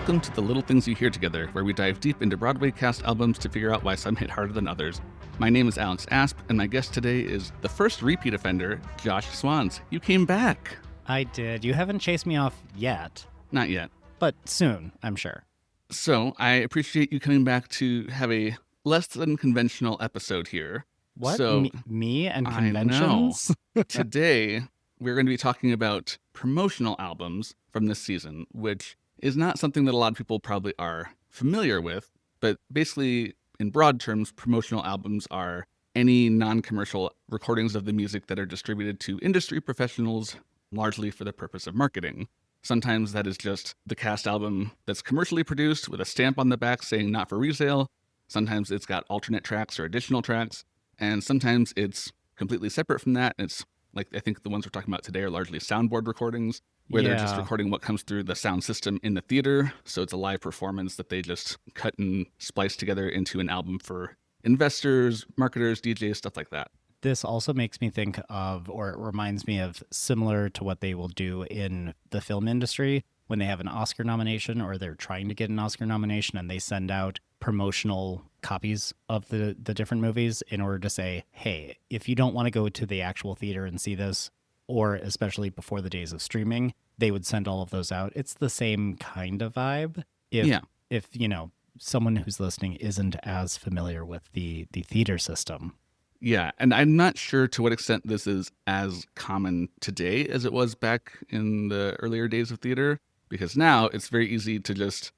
Welcome to The Little Things You Hear Together, where we dive deep into Broadway cast albums to figure out why some hit harder than others. My name is Alex Asp, and my guest today is the first repeat offender, Josh Swantz. You came back. I did. You haven't chased me off yet. Not yet. But soon, I'm sure. So, I appreciate you coming back to have a less than conventional episode here. What? So, me and conventions? I know. Today, we're going to be talking about promotional albums from this season, which is not something that a lot of people probably are familiar with, but basically, in broad terms, promotional albums are any non-commercial recordings of the music that are distributed to industry professionals, largely for the purpose of marketing. Sometimes that is just the cast album that's commercially produced with a stamp on the back saying not for resale. Sometimes it's got alternate tracks or additional tracks. And sometimes it's completely separate from that. It's like, I think the ones we're talking about today are largely soundboard recordings, where they're just recording what comes through the sound system in the theater. So it's a live performance that they just cut and splice together into an album for investors, marketers, DJs, stuff like that. This also makes me think of, or it reminds me of, similar to what they will do in the film industry when they have an Oscar nomination or they're trying to get an Oscar nomination and they send out promotional copies of the different movies in order to say, hey, if you don't want to go to the actual theater and see this, or especially before the days of streaming, they would send all of those out. It's the same kind of vibe. If you know, someone who's listening isn't as familiar with the theater system. Yeah, and I'm not sure to what extent this is as common today as it was back in the earlier days of theater, because now it's very easy to just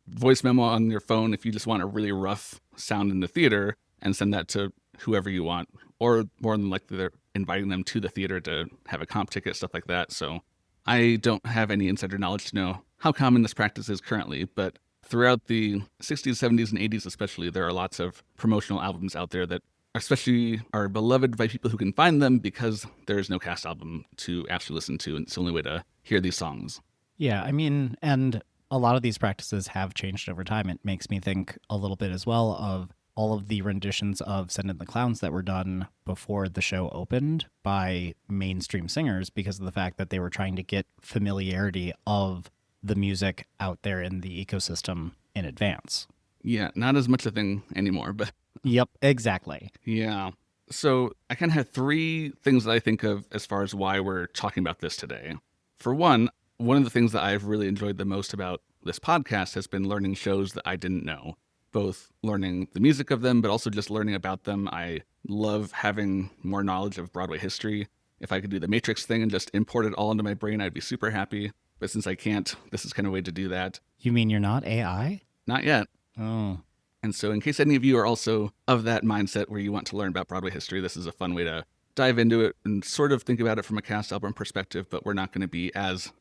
voice memo on your phone if you just want a really rough sound in the theater and send that to whoever you want, or more than likely they're inviting them to the theater to have a comp ticket, stuff like that. So I don't have any insider knowledge to know how common this practice is currently, but throughout the 60s, 70s, and 80s especially, there are lots of promotional albums out there that especially are beloved by people who can find them because there's no cast album to actually listen to, and it's the only way to hear these songs. Yeah, I mean, and a lot of these practices have changed over time. It makes me think a little bit as well of all of the renditions of Send in the Clowns that were done before the show opened by mainstream singers because of the fact that they were trying to get familiarity of the music out there in the ecosystem in advance. Yeah, not as much a thing anymore, but... Yep, exactly. Yeah. So I kind of have three things that I think of as far as why we're talking about this today. For one of the things that I've really enjoyed the most about this podcast has been learning shows that I didn't know. Both learning the music of them, but also just learning about them. I love having more knowledge of Broadway history. If I could do the Matrix thing and just import it all into my brain, I'd be super happy. But since I can't, this is kind of a way to do that. You mean you're not AI? Not yet. Oh. And so in case any of you are also of that mindset where you want to learn about Broadway history, this is a fun way to dive into it and sort of think about it from a cast album perspective, but we're not going to be as,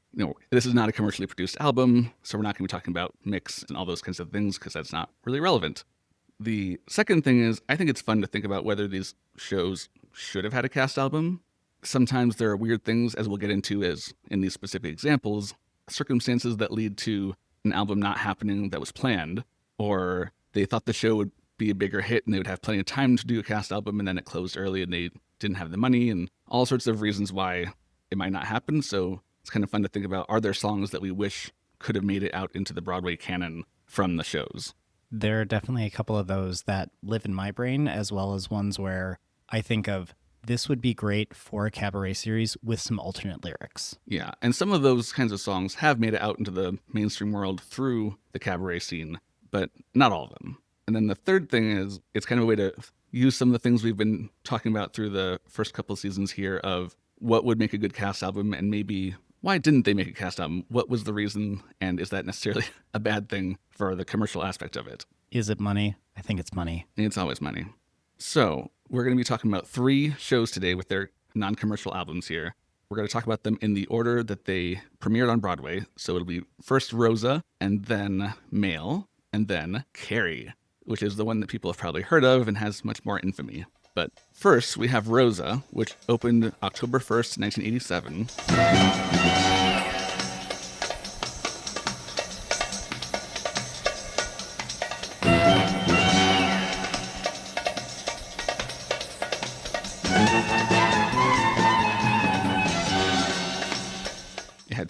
this is not a commercially produced album, so we're not going to be talking about mix and all those kinds of things because that's not really relevant. The second thing is, I think it's fun to think about whether these shows should have had a cast album. Sometimes there are weird things, as we'll get into as in these specific examples, circumstances that lead to an album not happening that was planned, or they thought the show would be a bigger hit and they would have plenty of time to do a cast album and then it closed early and they didn't have the money and all sorts of reasons why it might not happen. So it's kind of fun to think about, are there songs that we wish could have made it out into the Broadway canon from the shows? There are definitely a couple of those that live in my brain, as well as ones where I think of, this would be great for a cabaret series with some alternate lyrics. Yeah, and some of those kinds of songs have made it out into the mainstream world through the cabaret scene, but not all of them. And then the third thing is, it's kind of a way to use some of the things we've been talking about through the first couple of seasons here of what would make a good cast album and maybe why didn't they make a cast album? What was the reason? And is that necessarily a bad thing for the commercial aspect of it? Is it money? I think it's money. It's always money. So we're going to be talking about 3 shows today with their non-commercial albums here. We're going to talk about them in the order that they premiered on Broadway. So it'll be first Roza, and then Male, and then Carrie, which is the one that people have probably heard of and has much more infamy. But first, we have Roza, which opened October 1st, 1987.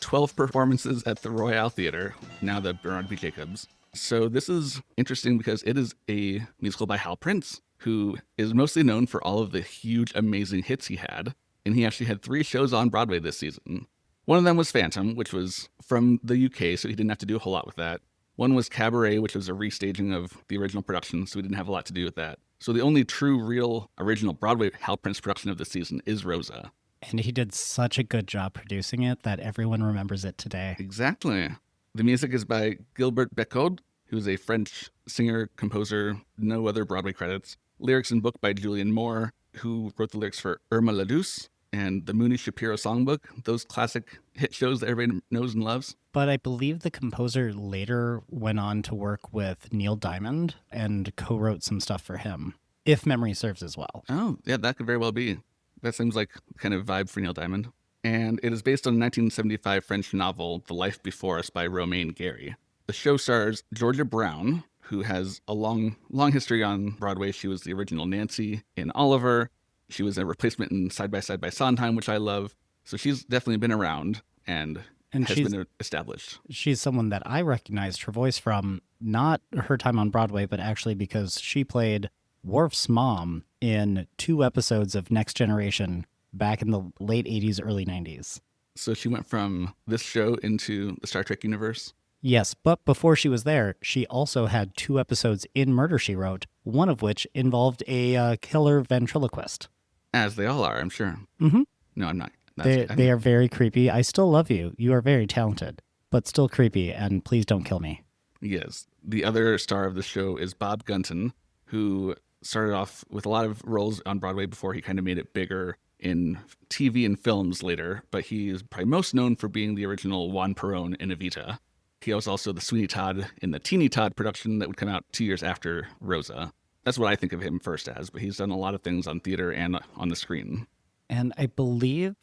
12 performances at the Royale Theatre, now the Bernard B. Jacobs. So this is interesting because it is a musical by Hal Prince, who is mostly known for all of the huge, amazing hits he had. And he actually had 3 shows on Broadway this season. One of them was Phantom, which was from the UK, so he didn't have to do a whole lot with that. One was Cabaret, which was a restaging of the original production, so we didn't have a lot to do with that. So the only true, real, original Broadway Hal Prince production of the season is Roza. And he did such a good job producing it that everyone remembers it today. Exactly. The music is by Gilbert Bécaud, who's a French singer, composer, no other Broadway credits. Lyrics and book by Julian Moore, who wrote the lyrics for Irma la Douce and the Mooney Shapiro Songbook, those classic hit shows that everybody knows and loves. But I believe the composer later went on to work with Neil Diamond and co-wrote some stuff for him, if memory serves as well. Oh, yeah, that could very well be. That seems like kind of vibe for Neil Diamond. And it is based on a 1975 French novel, The Life Before Us by Romain Gary. The show stars Georgia Brown, who has a long history on Broadway. She was the original Nancy in Oliver. She was a replacement in Side by Side by Sondheim, which I love. So she's definitely been around and has been established. She's someone that I recognized her voice from, not her time on Broadway, but actually because she played Worf's mom in 2 episodes of Next Generation back in the late 80s, early 90s. So she went from this show into the Star Trek universe? Yes, but before she was there, she also had 2 episodes in Murder, She Wrote, one of which involved a killer ventriloquist. As they all are, I'm sure. Mm-hmm. No, I'm not. They are very creepy. I still love you. You are very talented, but still creepy, and please don't kill me. Yes. The other star of the show is Bob Gunton, who started off with a lot of roles on Broadway before he kind of made it bigger in TV and films later, but he is probably most known for being the original Juan Perón in Evita. He was also the Sweeney Todd in the Teeny Todd production that would come out 2 years after Roza. That's what I think of him first as, but he's done a lot of things on theater and on the screen. And I believe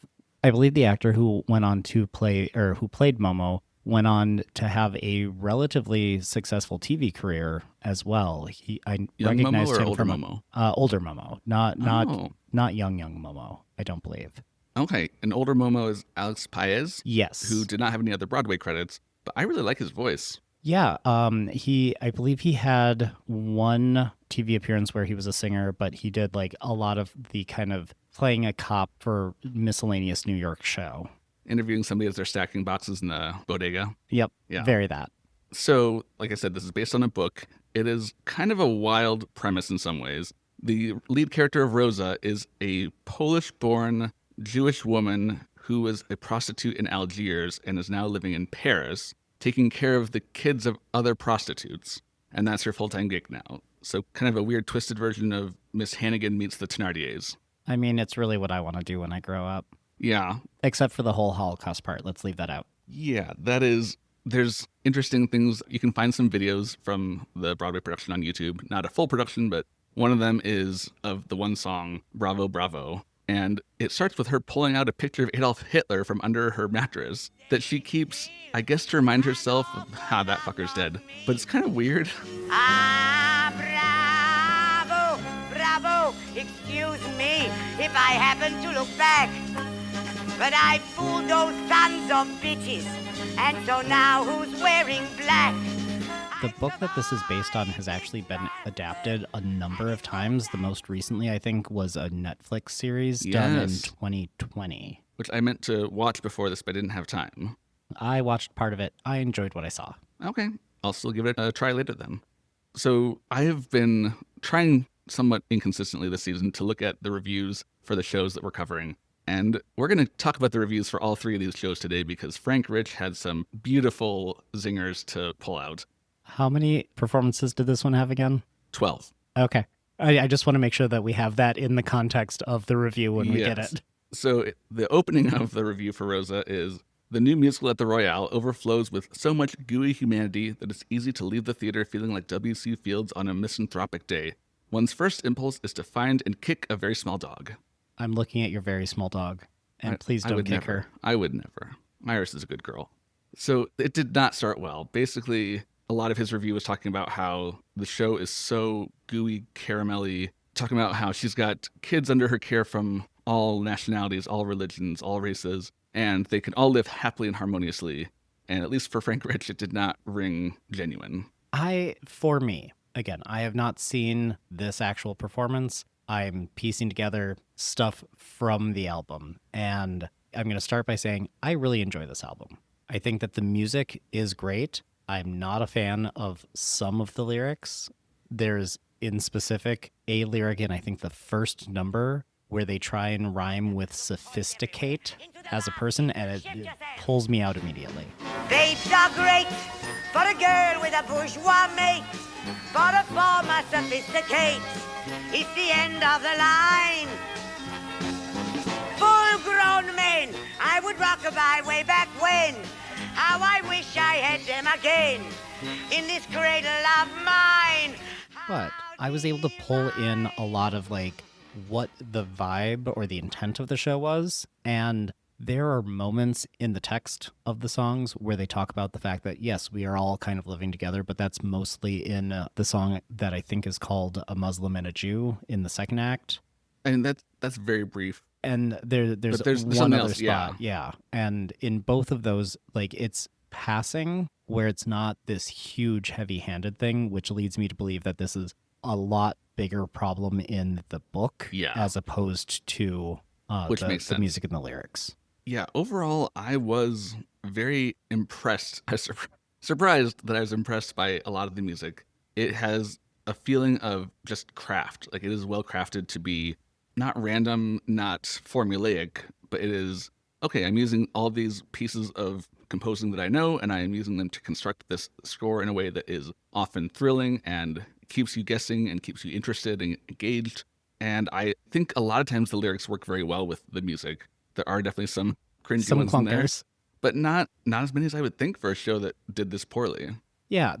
the actor who went on to play, or who played Momo, went on to have a relatively successful TV career as well. I Young recognized Momo or him older from Momo? Older Momo, not young Momo. I don't believe. Okay, an older Momo is Alex Paez. Yes, who did not have any other Broadway credits, but I really like his voice. Yeah, I believe he had one TV appearance where he was a singer, but he did like a lot of the kind of playing a cop for miscellaneous New York show. Interviewing somebody as they're stacking boxes in the bodega. Yep, Yeah. Very that. So, like I said, this is based on a book. It is kind of a wild premise in some ways. The lead character of Roza is a Polish-born Jewish woman who was a prostitute in Algiers and is now living in Paris, taking care of the kids of other prostitutes. And that's her full-time gig now. So kind of a weird twisted version of Miss Hannigan meets the Thenardiers. I mean, it's really what I want to do when I grow up. Yeah. Except for the whole Holocaust part. Let's leave that out. Yeah, there's interesting things. You can find some videos from the Broadway production on YouTube. Not a full production, but one of them is of the one song, Bravo, Bravo. And it starts with her pulling out a picture of Adolf Hitler from under her mattress that she keeps, I guess, to remind herself of how that fucker's dead. But it's kind of weird. Ah, bravo, bravo. Excuse me if I happen to look back. But I fooled those sons of bitches. And so now who's wearing black? The book that this is based on has actually been adapted a number of times. The most recently, I think, was a Netflix series done in 2020. Which I meant to watch before this, but I didn't have time. I watched part of it. I enjoyed what I saw. Okay, I'll still give it a try later then. So I have been trying somewhat inconsistently this season to look at the reviews for the shows that we're covering. And we're going to talk about the reviews for all 3 of these shows today because Frank Rich had some beautiful zingers to pull out. How many performances did this one have again? 12. Okay. I just want to make sure that we have that in the context of the review when we get it. So the opening of the review for Roza is, the new musical at the Royale overflows with so much gooey humanity that it's easy to leave the theater feeling like W.C. Fields on a misanthropic day. One's first impulse is to find and kick a very small dog. I'm looking at your very small dog, and please don't kick her. I would never. Iris is a good girl. So it did not start well. Basically, a lot of his review was talking about how the show is so gooey, caramelly, talking about how she's got kids under her care from all nationalities, all religions, all races, and they can all live happily and harmoniously. And at least for Frank Rich, it did not ring genuine. For me, again, I have not seen this actual performance. I'm piecing together stuff from the album, and I'm going to start by saying I really enjoy this album. I think that the music is great. I'm not a fan of some of the lyrics. There's, in specific, a lyric in, I think, the first number where they try and rhyme with sophisticate as a person, and it pulls me out immediately. Babes are great for a girl with a bourgeois mate. For a former sophisticate, it's the end of the line. Full-grown men, I would rockabye way back when. How I wish I had them again in this cradle of mine. But I was able to pull in a lot of like what the vibe or the intent of the show was, and there are moments in the text of the songs where they talk about the fact that, yes, we are all kind of living together, but that's mostly in the song that I think is called A Muslim and a Jew in the second act. And that's very brief. And there's one other spot. Yeah. And in both of those, like, it's passing where it's not this huge heavy-handed thing, which leads me to believe that this is a lot bigger problem in the book as opposed to the music and the lyrics. Yeah, overall, I was very impressed. I was surprised that I was impressed by a lot of the music. It has a feeling of just craft. Like, it is well crafted to be not random, not formulaic, but it is, okay, I'm using all these pieces of composing that I know, and I am using them to construct this score in a way that is often thrilling and keeps you guessing and keeps you interested and engaged. And I think a lot of times the lyrics work very well with the music. There are definitely some cringy ones in there, but not as many as I would think for a show that did this poorly. Yeah,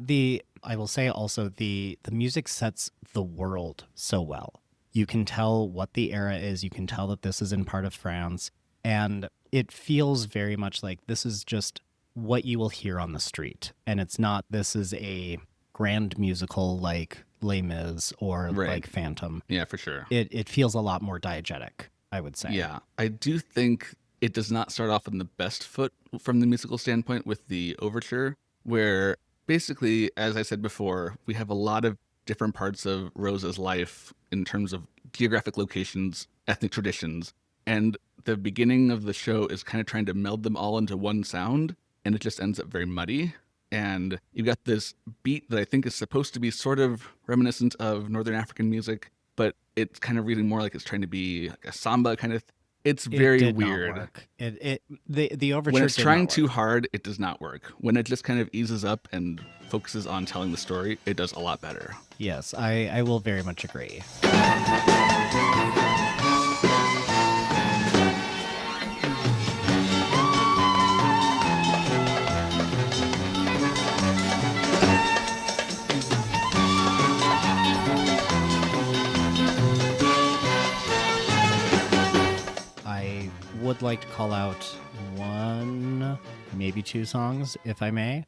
I will say also the music sets the world so well. You can tell what the era is. You can tell that this is in part of France, and it feels very much like this is just what you will hear on the street, and it's not. This is a grand musical like Les Mis or like Phantom. Yeah, for sure. It feels a lot more diegetic, I would say. Yeah, I do think it does not start off on the best foot from the musical standpoint with the overture, where basically, as I said before, we have a lot of different parts of Roza's life in terms of geographic locations, ethnic traditions, and the beginning of the show is kind of trying to meld them all into one sound, and it just ends up very muddy. And you've got this beat that I think is supposed to be sort of reminiscent of Northern African music, but it's kind of reading more like it's trying to be like a samba kind of. It's very weird. Not work. The overture when it's trying too hard, it does not work. When it just kind of eases up and focuses on telling the story, it does a lot better. Yes, I will very much agree. Would like to call out one, maybe two songs, if I may.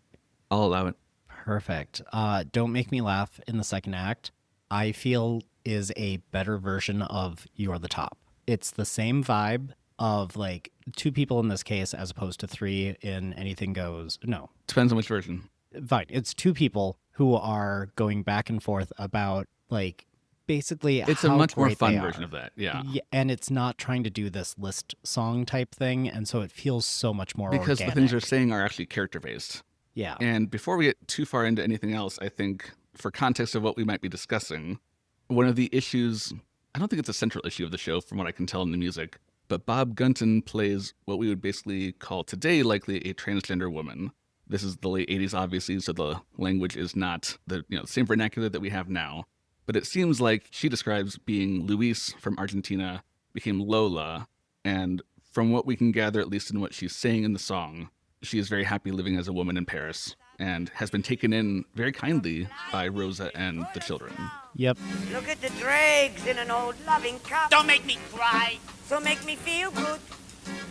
I'll allow it. Perfect. Don't Make Me Laugh in the second act, I feel is a better version of You're the Top. It's the same vibe of like two people in this case as opposed to three in Anything Goes. No. Depends on which version. Fine. It's two people who are going back and forth about like basically it's a much more fun version of that. Yeah. And it's not trying to do this list song type thing, and so it feels so much more because organic. The things they're saying are actually character based. Yeah. And before we get too far into anything else, I think for context of what we might be discussing, one of the issues, I don't think it's a central issue of the show from what I can tell in the music, but Bob Gunton plays what we would basically call today likely a transgender woman. This is the late 80s, obviously, so the language is not the same vernacular that we have now. But it seems like she describes being Luis from Argentina became Lola. And from what we can gather, at least in what she's saying in the song, she is very happy living as a woman in Paris and has been taken in very kindly by Roza and the children. Yep. Look at the dregs in an old loving cup. Don't make me cry. So make me feel good.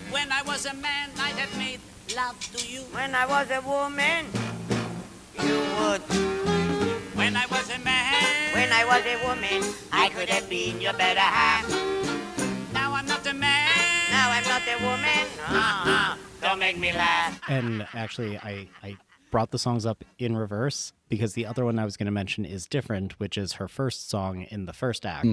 When I was a man, I'd have made love to you. When I was a woman, you would. When I was a man, when I was a woman, I could have been your better half. Now I'm not a man. Now I'm not a woman. Don't make me laugh. And actually, I brought the songs up in reverse because the other one I was going to mention is different, which is her first song in the first act,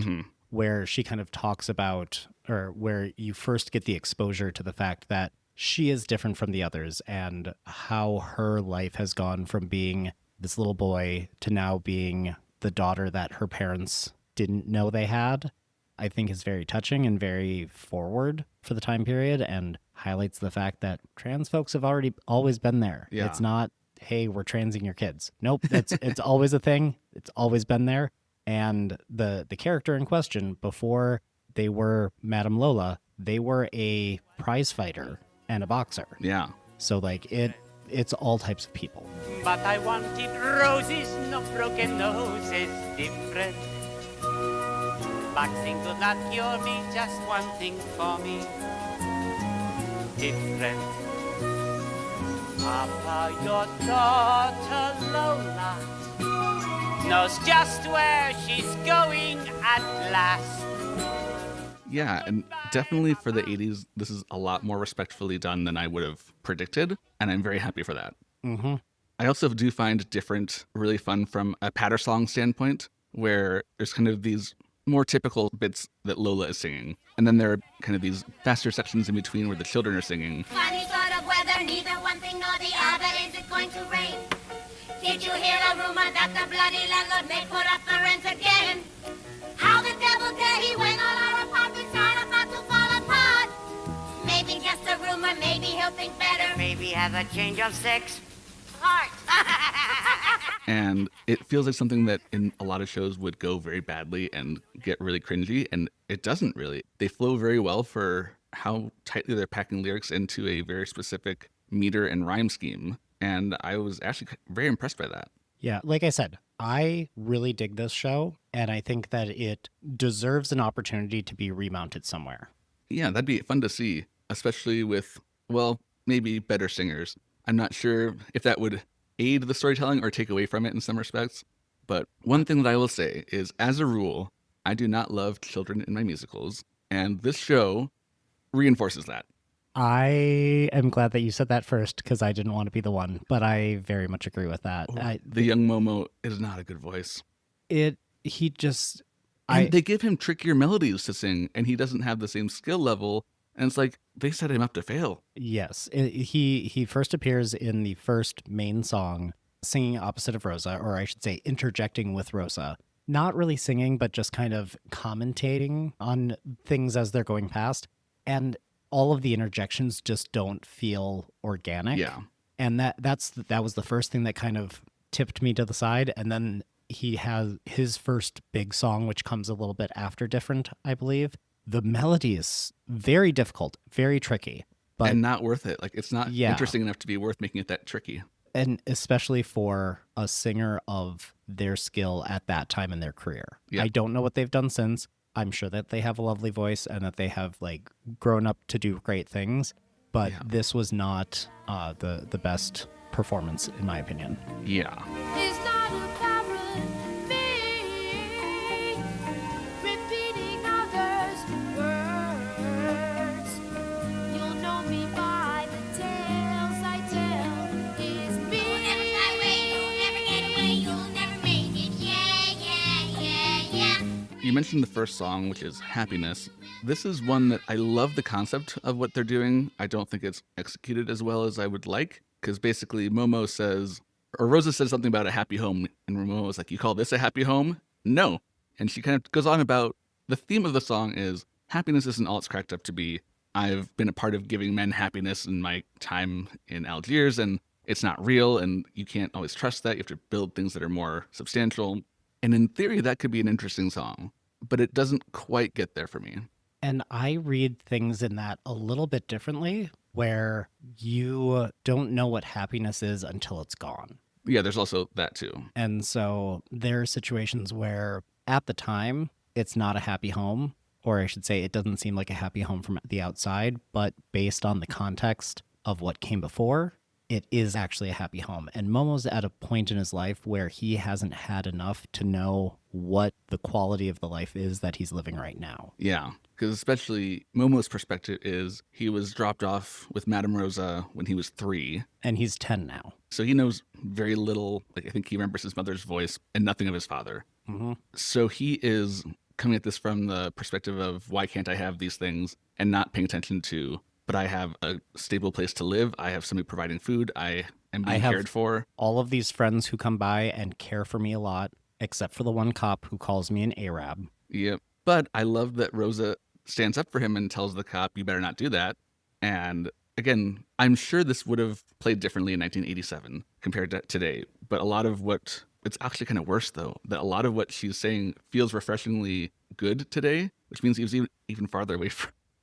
where she kind of talks about, or where you first get the exposure to the fact that she is different from the others and how her life has gone from being this little boy to now being the daughter that her parents didn't know they had. I think is very touching and very forward for the time period and highlights the fact that trans folks have always been there. Yeah. It's not, hey, we're transing your kids. Nope, it's always a thing. It's always been there. And the character in question, before they were Madame Lola, they were a prize fighter and a boxer. Yeah. So like it's all types of people. But I wanted roses, no broken noses, different. Boxing could not cure me, just one thing for me, different. Papa, your daughter Lola knows just where she's going at last. Yeah, and definitely for the 80s, this is a lot more respectfully done than I would have predicted, and I'm very happy for that. Mm-hmm. I also do find different really fun from a patter song standpoint, where there's kind of these more typical bits that Lola is singing, and then there are kind of these faster sections in between where the children are singing. Funny sort of weather, neither one thing nor the other. Is it going to rain? Did you hear a rumor that the bloody landlord may put up the rent again? How the devil dare he when all our apartments are about to fall apart? Maybe just a rumor, maybe he'll think better. Maybe have a change of sex. Heart. And it feels like something that in a lot of shows would go very badly and get really cringy, and it doesn't really. They flow very well for how tightly they're packing lyrics into a very specific meter and rhyme scheme, and I was actually very impressed by that. Yeah, like I said, I really dig this show, and I think that it deserves an opportunity to be remounted somewhere. Yeah, that'd be fun to see, especially with, well, maybe better singers. I'm not sure if that would aid the storytelling or take away from it in some respects. But one thing that I will say is, as a rule, I do not love children in my musicals, and this show reinforces that. I am glad that you said that first because I didn't want to be the one, but I very much agree with that. The young Momo is not a good voice. And they give him trickier melodies to sing, and he doesn't have the same skill level. And it's like, they set him up to fail. Yes. He first appears in the first main song, singing opposite of Rosa, or I should say interjecting with Rosa. Not really singing, but just kind of commentating on things as they're going past. And all of the interjections just don't feel organic. Yeah. And that was the first thing that kind of tipped me to the side. And then he has his first big song, which comes a little bit after Different, I believe. The melody is very difficult, very tricky. And not worth it. Like, it's not Yeah. interesting enough to be worth making it that tricky. And especially for a singer of their skill at that time in their career. Yeah. I don't know what they've done since. I'm sure that they have a lovely voice and that they have like grown up to do great things. But this was not the best performance, in my opinion. Yeah. It's not apparent me repeating others' words. You'll know me by the tales I tell. It's me. You'll never fly away, you'll never get away, you'll never make it. Yeah. You mentioned the first song, which is Happiness. This is one that I love the concept of what they're doing. I don't think it's executed as well as I would like, because basically Momo says, or Rosa says something about a happy home, and Momo was like, you call this a happy home? No. And she kind of goes on about, the theme of the song is, happiness isn't all it's cracked up to be. I've been a part of giving men happiness in my time in Algiers, and it's not real, and you can't always trust that. You have to build things that are more substantial. And in theory, that could be an interesting song, but it doesn't quite get there for me. And I read things in that a little bit differently, where you don't know what happiness is until it's gone. Yeah, there's also that too. And so there are situations where at the time it's not a happy home, or I should say it doesn't seem like a happy home from the outside, but based on the context of what came before, it is actually a happy home. And Momo's at a point in his life where he hasn't had enough to know what the quality of the life is that he's living right now. Yeah, because especially Momo's perspective is he was dropped off with Madame Rosa when he was 3. And he's 10 now. So he knows very little. Like, I think he remembers his mother's voice and nothing of his father. Mm-hmm. So he is coming at this from the perspective of, why can't I have these things, and not paying attention to, but I have a stable place to live. I have somebody providing food. I am being cared for. All of these friends who come by and care for me a lot, except for the one cop who calls me an Arab. Yep. But I love that Rosa stands up for him and tells the cop, you better not do that. And again, I'm sure this would have played differently in 1987 compared to today. But a lot of what, it's actually kind of worse though, that a lot of what she's saying feels refreshingly good today, which means he was even farther away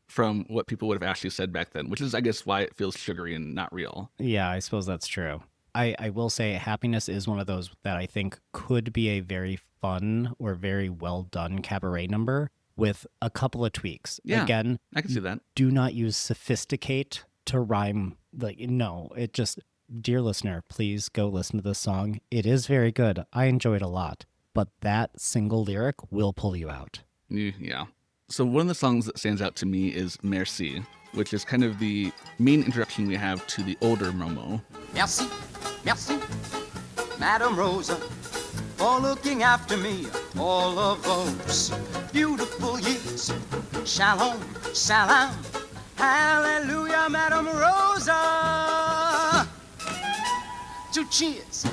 from what people would have actually said back then, which is, I guess, why it feels sugary and not real. Yeah, I suppose that's true. I will say Happiness is one of those that I think could be a very fun or very well done cabaret number with a couple of tweaks. Yeah, Again, I can see that. do not use sophisticate to rhyme. Like, no, it just, dear listener, please go listen to this song. It is very good. I enjoy it a lot. But that single lyric will pull you out. Yeah. So one of the songs that stands out to me is Merci, which is kind of the main introduction we have to the older Momo. Merci, merci, Madame Rosa, for looking after me all of those beautiful years. Shalom, salam, hallelujah, Madame Rosa. Two cheers.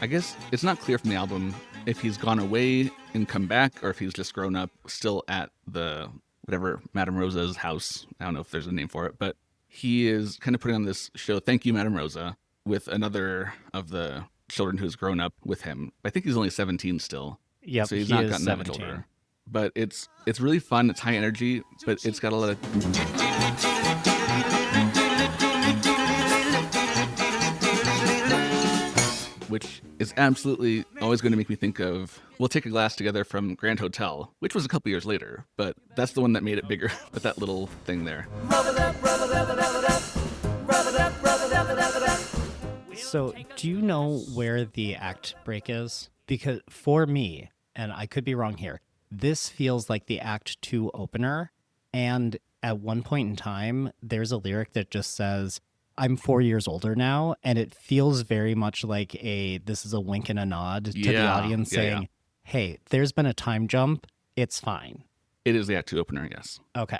I guess it's not clear from the album if he's gone away and come back, or if he's just grown up still at the whatever Madame Rosa's house. I don't know if there's a name for it, but he is kind of putting on this show, Thank You, Madame Rosa, with another of the children who's grown up with him. I think he's only 17 still. Yep, So he's he not is gotten 17. that much older. But it's really fun. It's high energy, but it's got a lot of... which is absolutely always going to make me think of We'll Take a Glass Together from Grand Hotel, which was a couple years later, but that's the one that made it bigger with that little thing there. So, do you know where the act break is? Because for me, and I could be wrong here, this feels like the Act 2 opener, and at one point in time, there's a lyric that just says, I'm 4 years older now, and it feels very much like this is a wink and a nod to the audience saying, hey, there's been a time jump, it's fine. It is the Act 2 opener, yes. Okay.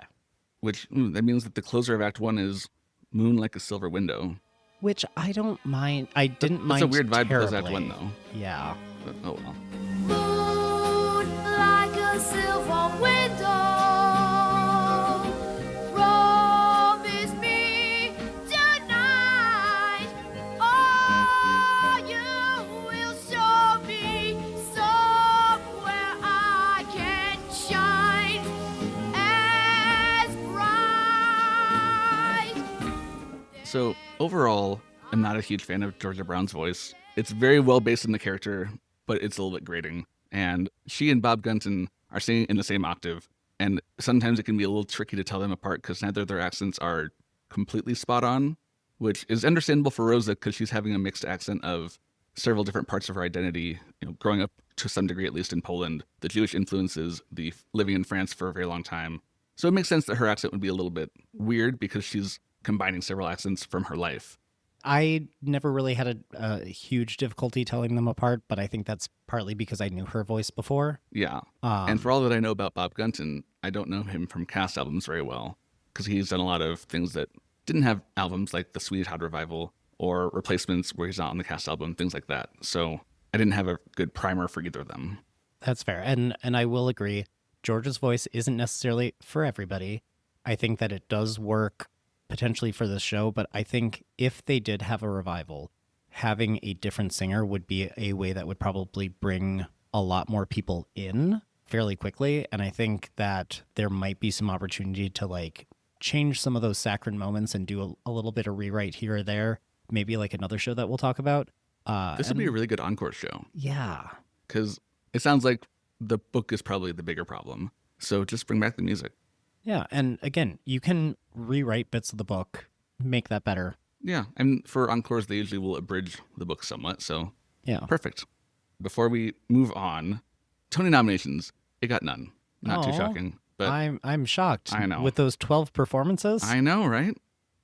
Which, that means that the closer of Act 1 is Moon Like a Silver Window. Which I don't mind. I didn't mind. It's a weird vibe because terribly. Act 1, though. Yeah. But, oh well. Moon like a silver window. Promise me tonight. Oh, you will show me somewhere I can shine as bright. So, overall, I'm not a huge fan of Georgia Brown's voice. It's very well based in the character, but it's a little bit grating. And she and Bob Gunton are singing in the same octave, and sometimes it can be a little tricky to tell them apart because neither of their accents are completely spot on, which is understandable for Rosa because she's having a mixed accent of several different parts of her identity, growing up to some degree, at least in Poland, the Jewish influences, the living in France for a very long time. So it makes sense that her accent would be a little bit weird because she's combining several accents from her life. I never really had a huge difficulty telling them apart, but I think that's partly because I knew her voice before. Yeah. And for all that I know about Bob Gunton, I don't know him from cast albums very well because he's done a lot of things that didn't have albums, like the Swedish Hot Revival or Replacements where he's not on the cast album, things like that. So I didn't have a good primer for either of them. That's fair. And I will agree, George's voice isn't necessarily for everybody. I think that it does work potentially for this show, but I think if they did have a revival, having a different singer would be a way that would probably bring a lot more people in fairly quickly. And I think that there might be some opportunity to change some of those saccharine moments and do a little bit of rewrite here or there. Maybe like another show that we'll talk about. This would be a really good encore show. Yeah. Because it sounds like the book is probably the bigger problem. So just bring back the music. Yeah. And again, you can rewrite bits of the book, make that better. Yeah, and for encores, they usually will abridge the book somewhat, so Yeah. perfect. Before we move on, Tony nominations, it got none. Not too Aw. shocking, but I'm shocked. I know. With those 12 performances? I know, right?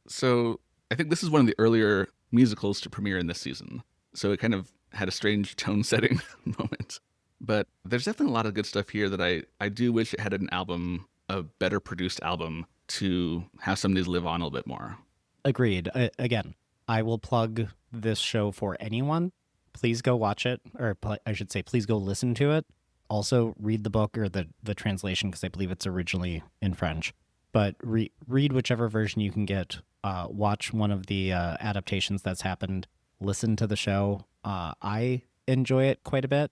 So I think this is one of the earlier musicals to premiere in this season. So it kind of had a strange tone setting moment. But there's definitely a lot of good stuff here that I do wish it had an album, a better produced album, to have some of these live on a little bit more. Agreed. Again, I will plug this show for anyone. Please go watch it, or I should say, please go listen to it. Also, read the book or the translation, because I believe it's originally in French. But read whichever version you can get. Watch one of the adaptations that's happened. Listen to the show. I enjoy it quite a bit.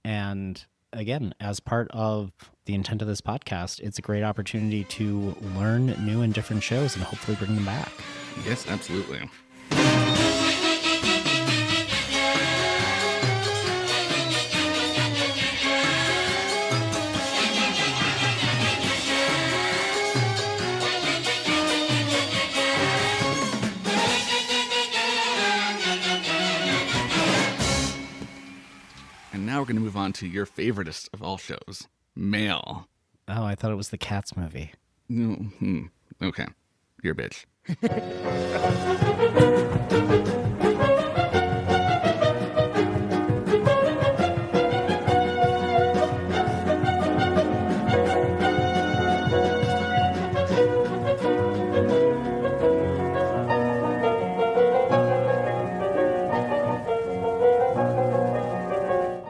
And again, as part of the intent of this podcast, it's a great opportunity to learn new and different shows and hopefully bring them back. Yes, absolutely. And now we're going to move on to your favoriteest of all shows, Mail. Oh, I thought it was the Cats movie. Okay, you're a bitch.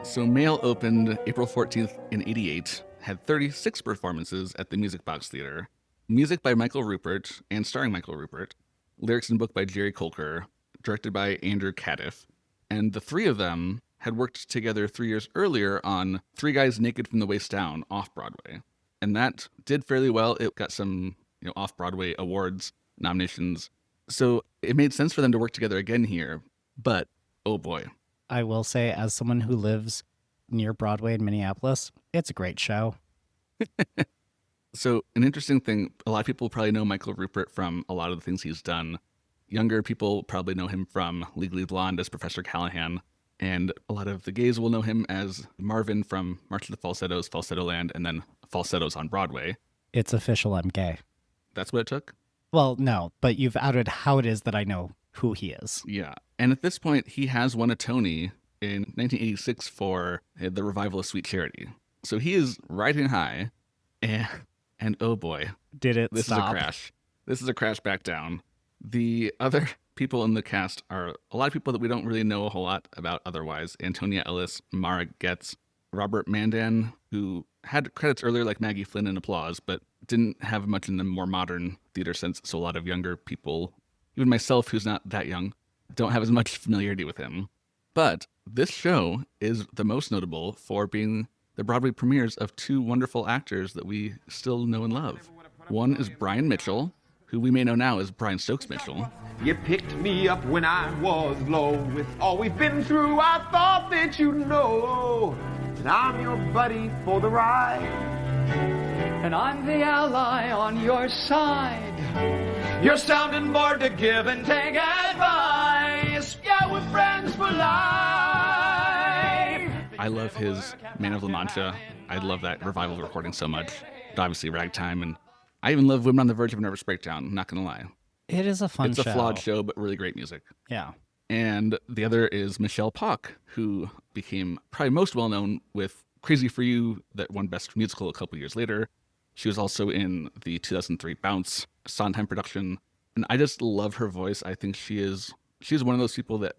So Mail opened April 14th in 88, had 36 performances at the Music Box Theater. Music by Michael Rupert and starring Michael Rupert. Lyrics and book by Jerry Colker, directed by Andrew Cadiff. And the three of them had worked together 3 years earlier on Three Guys Naked from the Waist Down off-Broadway. And that did fairly well. It got some off-Broadway awards, nominations. So it made sense for them to work together again here. But, oh boy. I will say, as someone who lives near Broadway in Minneapolis, it's a great show. So an interesting thing, a lot of people probably know Michael Rupert from a lot of the things he's done. Younger people probably know him from Legally Blonde as Professor Callahan. And a lot of the gays will know him as Marvin from March of the Falsettos, Falsetto Land, and then Falsettos on Broadway. It's official, I'm gay. That's what it took? Well, no, but you've outed how it is that I know who he is. Yeah. And at this point, he has won a Tony in 1986 for the revival of Sweet Charity. So he is riding high. And oh boy, Did it this stop? is a crash. This is a crash back down. The other people in the cast are a lot of people that we don't really know a whole lot about otherwise. Antonia Ellis, Mara Getz, Robert Mandan, who had credits earlier like Maggie Flynn in Applause, but didn't have much in the more modern theater sense. So a lot of younger people, even myself, who's not that young, don't have as much familiarity with him. But this show is the most notable for being the Broadway premieres of two wonderful actors that we still know and love. One is Brian Mitchell, who we may know now as Brian Stokes Mitchell. You picked me up when I was low. With all we've been through, I thought that you'd know that I'm your buddy for the ride. And I'm the ally on your side. You're sounding board to give and take advice. Yeah, we're friends for life. I love his Man of La Mancha. I love that revival recording so much. But obviously Ragtime, and I even love Women on the Verge of a Nervous Breakdown, I'm not going to lie. It is a fun It's show. a flawed show, but really great music. Yeah. And the other is Michelle Pock, who became probably most well-known with Crazy for You, that won Best Musical a couple years later. She was also in the 2003 Bounce Sondheim production. And I just love her voice. I think she's one of those people that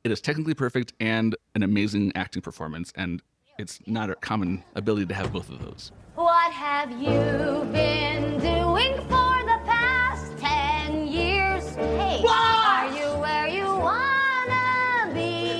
it is technically perfect and an amazing acting performance. And it's not a common ability to have both of those. What have you been doing for the past 10 years? Hey, are you where you wanna be?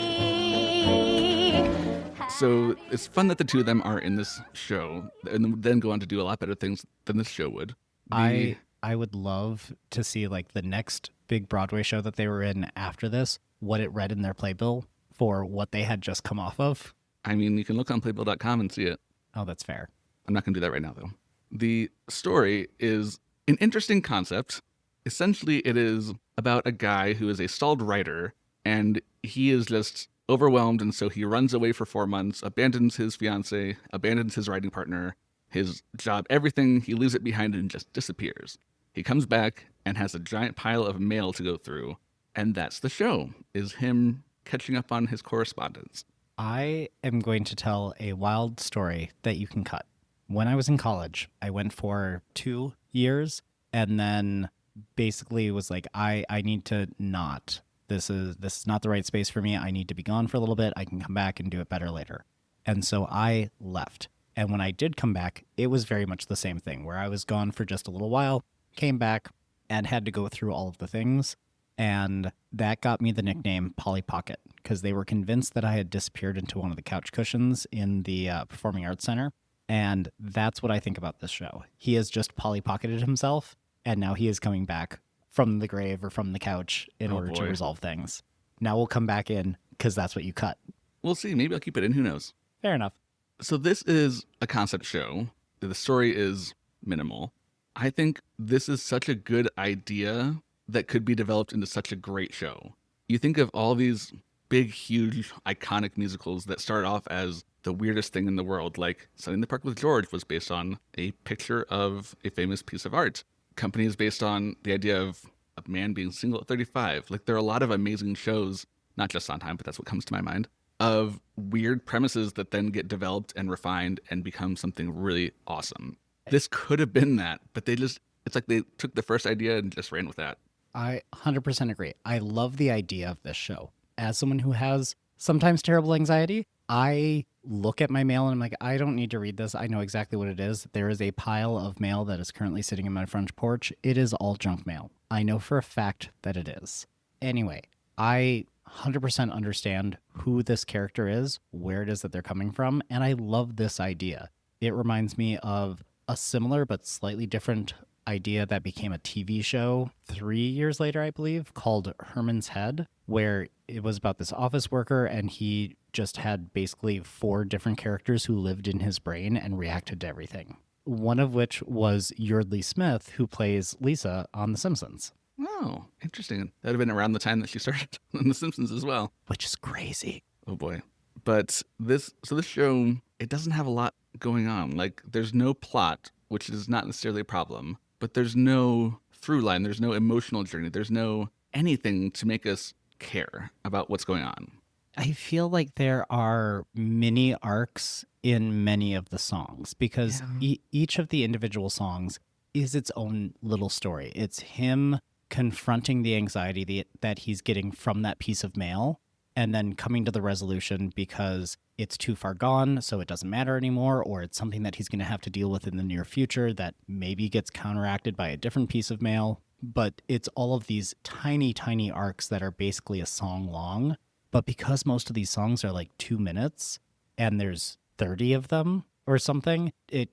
So it's fun that the two of them are in this show and then go on to do a lot better things than this show would. I would love to see like the next big Broadway show that they were in after this, what it read in their playbill for what they had just come off of. I mean, you can look on playbill.com and see it. Oh, that's fair. I'm not going to do that right now, though. The story is an interesting concept. Essentially, it is about a guy who is a stalled writer, and he is just overwhelmed, and so he runs away for 4 months, abandons his fiancée, abandons his writing partner, his job, everything. He leaves it behind and just disappears. He comes back and has a giant pile of mail to go through, and that's the show, is him catching up on his correspondence. I am going to tell a wild story that you can cut. When I was in college, I went for 2 years and then basically was like, I need to not. This is not the right space for me. I need to be gone for a little bit. I can come back and do it better later. And so I left. And when I did come back, it was very much the same thing where I was gone for just a little while, came back and had to go through all of the things. And that got me the nickname Polly Pocket because they were convinced that I had disappeared into one of the couch cushions in the Performing Arts Center. And that's what I think about this show. He has just Polly Pocketed himself, and now he is coming back from the grave or from the couch in order to resolve things. Now we'll come back in because that's what you cut. We'll see. Maybe I'll keep it in. Who knows? Fair enough. So this is a concept show. The story is minimal. I think this is such a good idea that could be developed into such a great show. You think of all these big, huge, iconic musicals that start off as the weirdest thing in the world, like Sunny in the Park with George was based on a picture of a famous piece of art. Company is based on the idea of a man being single at 35. Like, there are a lot of amazing shows, not just Sondheim, but that's what comes to my mind, of weird premises that then get developed and refined and become something really awesome. This could have been that, but it's like they took the first idea and just ran with that. I 100% agree. I love the idea of this show. As someone who has sometimes terrible anxiety, I look at my mail and I'm like, I don't need to read this. I know exactly what it is. There is a pile of mail that is currently sitting in my front porch. It is all junk mail. I know for a fact that it is. Anyway, I 100% understand who this character is, where it is that they're coming from, and I love this idea. It reminds me of a similar but slightly different idea that became a TV show 3 years later, I believe, called Herman's Head, where it was about this office worker and he just had basically 4 different characters who lived in his brain and reacted to everything. One of which was Yardley Smith, who plays Lisa on The Simpsons. Oh, interesting. That would have been around the time that she started on The Simpsons as well. Which is crazy. Oh boy. But this show, it doesn't have a lot going on. Like, there's no plot, which is not necessarily a problem, but there's no through line. There's no emotional journey. There's no anything to make us care about what's going on. I feel like there are mini arcs in many of the songs because each of the individual songs is its own little story. It's him confronting the anxiety that he's getting from that piece of mail and then coming to the resolution because it's too far gone, so it doesn't matter anymore, or it's something that he's going to have to deal with in the near future that maybe gets counteracted by a different piece of mail. But it's all of these tiny, tiny arcs that are basically a song long. But because most of these songs are like 2 minutes and there's 30 of them or something, it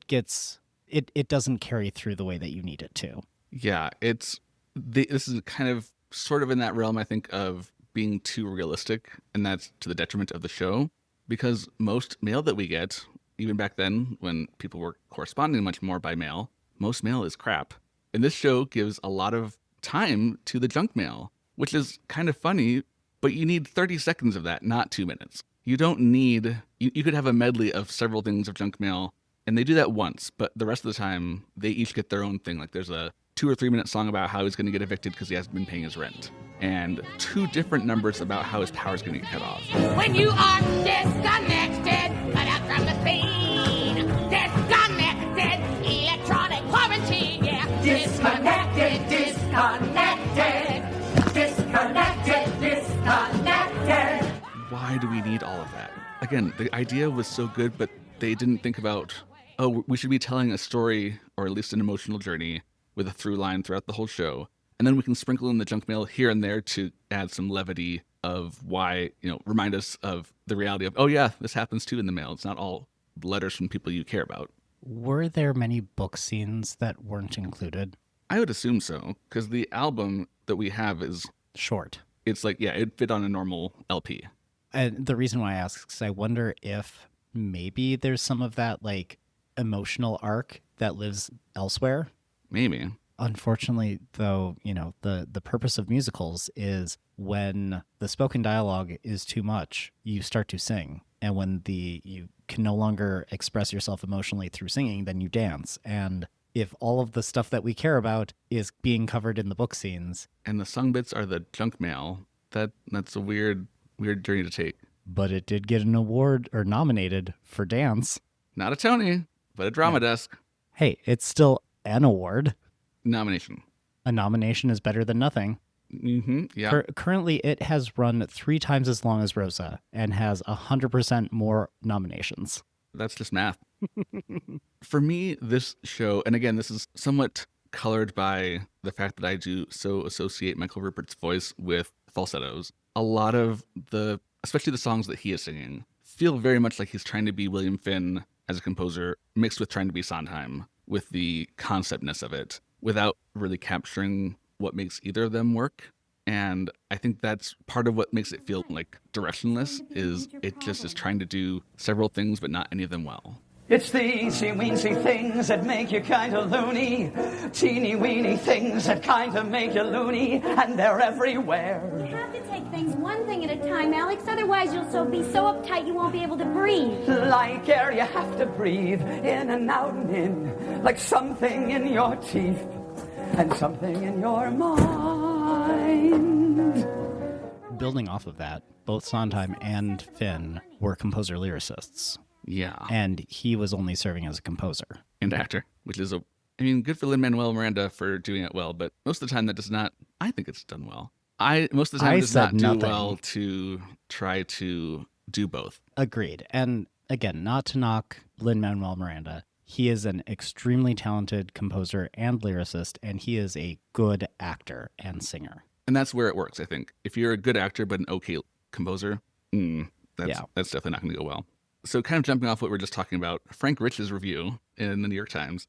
doesn't carry through the way that you need it to. Yeah, this is kind of sort of in that realm, I think, of being too realistic, and that's to the detriment of the show, because most mail that we get, even back then when people were corresponding much more by mail, most mail is crap. And this show gives a lot of time to the junk mail, which is kind of funny, but you need 30 seconds of that, not 2 minutes. You don't need, you could have a medley of several things of junk mail, and they do that once, but the rest of the time, they each get their own thing. Like, there's a 2 or 3 minute song about how he's going to get evicted because he hasn't been paying his rent, and 2 different numbers about how his power's going to get cut off. When you are disconnected, cut out from the scene. Disconnected, electronic quarantine, yeah. Disconnected, disconnected, disconnected, disconnected. Why do we need all of that? Again, the idea was so good, but they didn't think about, oh, we should be telling a story, or at least an emotional journey, with a through line throughout the whole show. And then we can sprinkle in the junk mail here and there to add some levity of why, remind us of the reality of, oh yeah, this happens too in the mail. It's not all letters from people you care about. Were there many book scenes that weren't included? I would assume so, because the album that we have is short. It's like, yeah, it'd fit on a normal LP. And the reason why I ask is I wonder if maybe there's some of that like emotional arc that lives elsewhere. Maybe. Unfortunately, though, the purpose of musicals is when the spoken dialogue is too much, you start to sing. And when you can no longer express yourself emotionally through singing, then you dance. And if all of the stuff that we care about is being covered in the book scenes. And the sung bits are the junk mail. That's a weird journey to take. But it did get an award or nominated for dance. Not a Tony, but a Drama Desk. Hey, it's still an award. Nomination. A nomination is better than nothing. Mm-hmm. Yeah. Currently, it has run 3 times as long as Roza and has 100% more nominations. That's just math. For me, this show, and again, this is somewhat colored by the fact that I do so associate Michael Rupert's voice with falsettos. A lot of especially the songs that he is singing, feel very much like he's trying to be William Finn as a composer, mixed with trying to be Sondheim, with the conceptness of it, without really capturing what makes either of them work. And I think that's part of what makes it feel like directionless, is it just is trying to do several things, but not any of them well. It's the eensy-weensy things that make you kind of loony, teeny-weeny things that kind of make you loony, and they're everywhere. You have to take things one thing at a time, Alex, otherwise you'll be so uptight you won't be able to breathe. Like air, you have to breathe in and out and in, like something in your teeth and something in your mind. Building off of that, both Sondheim and Finn were composer-lyricists. Yeah. And he was only serving as a composer. And actor, which is good for Lin-Manuel Miranda for doing it well, but most of the time that does not, I think it's done well. Most of the time it does not do well to try to do both. Agreed. And again, not to knock Lin-Manuel Miranda. He is an extremely talented composer and lyricist, and he is a good actor and singer. And that's where it works, I think. If you're a good actor but an okay composer, that's definitely not going to go well. So kind of jumping off what we were just talking about, Frank Rich's review in the New York Times.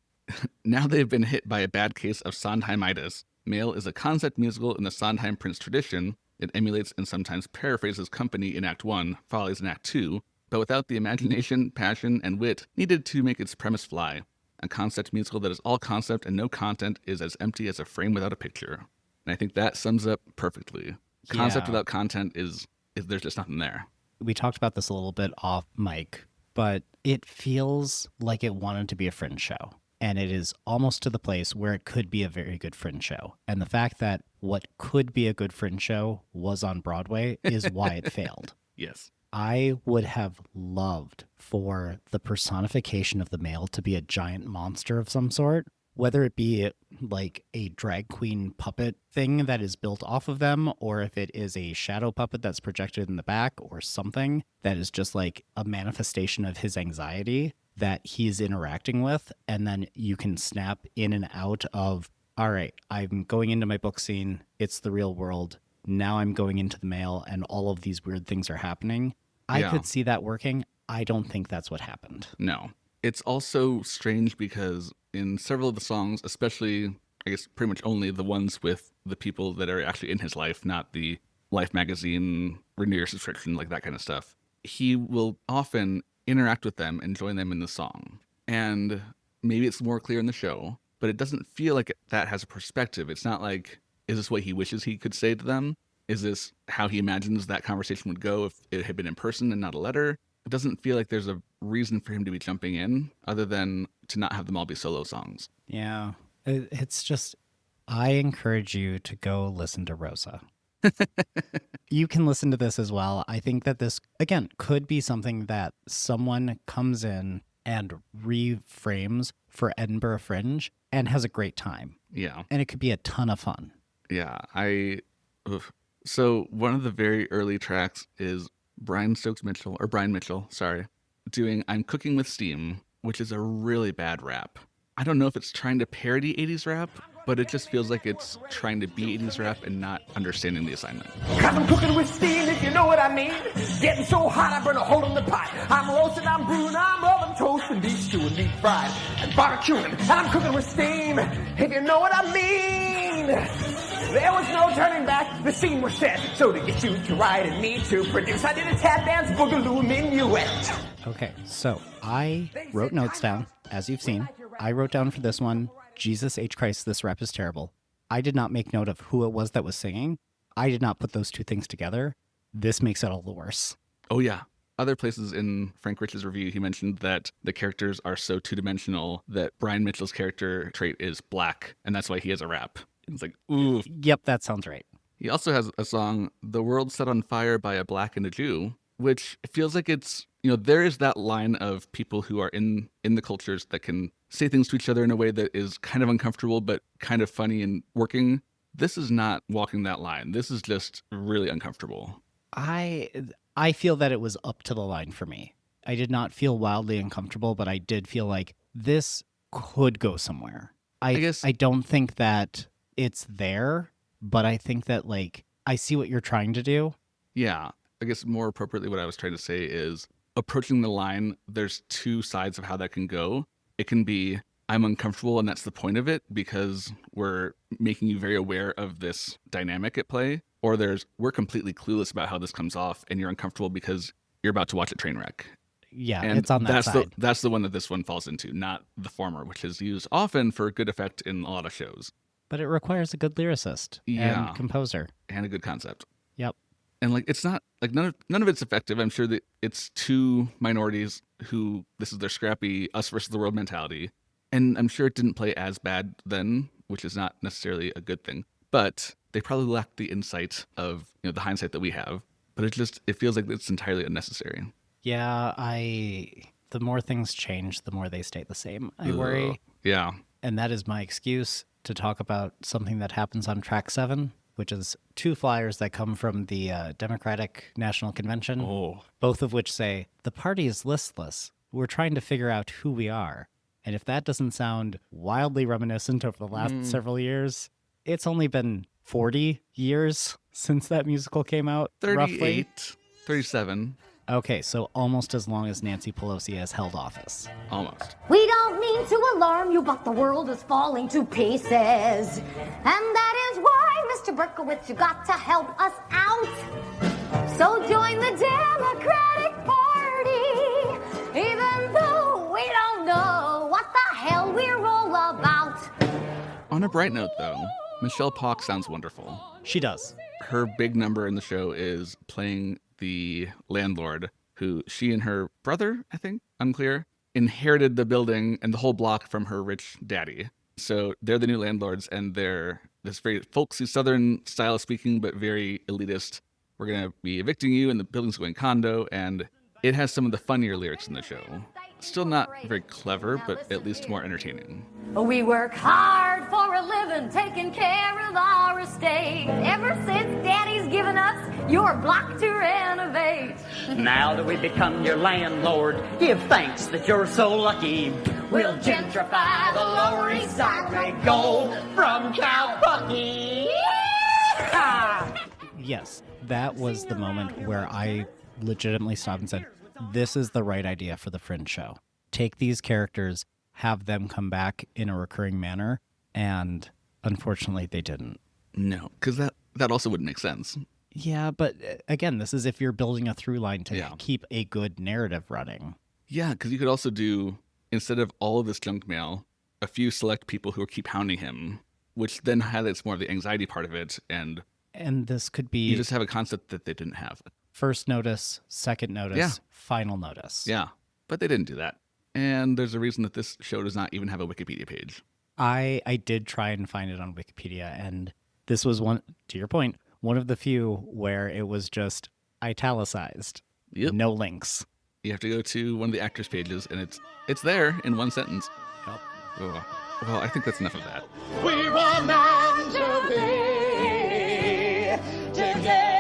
Now they've been hit by a bad case of Sondheimitis. Mail is a concept musical in the Sondheim Prince tradition. It emulates and sometimes paraphrases Company in Act 1, Follies in Act 2, but without the imagination, passion, and wit needed to make its premise fly. A concept musical that is all concept and no content is as empty as a frame without a picture. And I think that sums up perfectly. Concept without content is there's just nothing there. We talked about this a little bit off mic, but it feels like it wanted to be a Fringe show. And it is almost to the place where it could be a very good Fringe show. And the fact that what could be a good Fringe show was on Broadway is why it failed. Yes. I would have loved for the personification of the male to be a giant monster of some sort, whether it be like a drag queen puppet thing that is built off of them, or if it is a shadow puppet that's projected in the back, or something that is just like a manifestation of his anxiety that he's interacting with. And then you can snap in and out of, all right, I'm going into my book scene. It's the real world. Now I'm going into the mail and all of these weird things are happening. I could see that working. I don't think that's what happened. No. It's also strange because in several of the songs, especially, I guess, pretty much only the ones with the people that are actually in his life, not the Life magazine, renew your subscription, like that kind of stuff, he will often interact with them and join them in the song. And maybe it's more clear in the show, but it doesn't feel like that has a perspective. It's not like, is this what he wishes he could say to them? Is this how he imagines that conversation would go if it had been in person and not a letter? It doesn't feel like there's a reason for him to be jumping in other than to not have them all be solo songs. Yeah. It's just, I encourage you to go listen to Roza. You can listen to this as well. I think that this, again, could be something that someone comes in and reframes for Edinburgh Fringe and has a great time. Yeah. And it could be a ton of fun. Yeah. So one of the very early tracks is Brian Mitchell, doing I'm Cooking with Steam, which is a really bad rap. I don't know if it's trying to parody 80s rap, but it just feels like it's trying to be 80s rap and not understanding the assignment. Cause I'm cooking with steam, if you know what I mean. Getting so hot, I burn a hole in the pot. I'm roasting, I'm brewing, I'm oven toasting, beef stew and deep fried, and barbecuing, and I'm cooking with steam, if you know what I mean. There was no turning back, the scene was set. So to get you to write and me to produce, I did a tap dance boogaloo minuet. Okay, so I wrote notes down, as you've seen. I wrote down for this one Jesus H. Christ, this rap is terrible. I did not make note of who it was that was singing. I did not put those two things together. This makes it all the worse. Oh, yeah. Other places in Frank Rich's review, he mentioned that the characters are so two-dimensional that Brian Mitchell's character trait is black, and that's why he has a rap. It's like, ooh. Yep, that sounds right. He also has a song, The World Set on Fire by a Black and a Jew, which feels like it's, there is that line of people who are in the cultures that can say things to each other in a way that is kind of uncomfortable but kind of funny and working. This is not walking that line. This is just really uncomfortable. I feel that it was up to the line for me. I did not feel wildly uncomfortable, but I did feel like this could go somewhere. I guess I don't think that it's there, but I think that, like, I see what you're trying to do. Yeah. I guess more appropriately what I was trying to say is approaching the line, there's two sides of how that can go. It can be, I'm uncomfortable, and that's the point of it because we're making you very aware of this dynamic at play. Or there's, we're completely clueless about how this comes off, and you're uncomfortable because you're about to watch a train wreck. Yeah, and it's on that side. That's the one that this one falls into, not the former, which is used often for good effect in a lot of shows. But it requires a good lyricist and composer. And a good concept. Yep. And like, it's not, like, none of it's effective. I'm sure that it's two minorities who, this is their scrappy us versus the world mentality. And I'm sure it didn't play as bad then, which is not necessarily a good thing. But they probably lacked the insight of, the hindsight that we have. But it feels like it's entirely unnecessary. Yeah, the more things change, the more they stay the same, I worry. Yeah. And that is my excuse to talk about something that happens on track 7, which is 2 flyers that come from the Democratic National Convention, both of which say, the party is listless. We're trying to figure out who we are. And if that doesn't sound wildly reminiscent over the last several years, it's only been 40 years since that musical came out, 38, roughly. 37. Okay, so almost as long as Nancy Pelosi has held office. Almost. We don't mean to alarm you, but the world is falling to pieces. And that is why, Mr. Berkowitz, you got to help us out. So join the Democratic Party, even though we don't know what the hell we're all about. On a bright note, though, Michelle Pock sounds wonderful. She does. Her big number in the show is playing the landlord who she and her brother, I think, unclear, inherited the building and the whole block from her rich daddy. So they're the new landlords, and they're this very folksy Southern style of speaking, but very elitist. We're going to be evicting you, and the building's going condo, and it has some of the funnier lyrics in the show. Still not very clever, but at least more entertaining. We work hard for a living, taking care of our estate. Ever since Daddy's given us your block to renovate. Now that we've become your landlord, give thanks that you're so lucky. We'll gentrify the Lower East Side, make gold from Cowpucky. Yes, that was the moment where I legitimately stopped and said, this is the right idea for the Fringe show. Take these characters, have them come back in a recurring manner, and unfortunately they didn't. No, because that also wouldn't make sense. Yeah, but again, this is if you're building a through line to keep a good narrative running. Yeah, because you could also do, instead of all of this junk mail, a few select people who keep hounding him, which then highlights more of the anxiety part of it, and this could be... You just have a concept that they didn't have. First notice, second notice, final notice. Yeah, but they didn't do that. And there's a reason that this show does not even have a Wikipedia page. I did try and find it on Wikipedia, and this was one, to your point, one of the few where it was just italicized. Yep. No links. You have to go to one of the actors' pages, and it's there in one sentence. Yep. Oh, well, I think that's enough of that. We were meant to be together.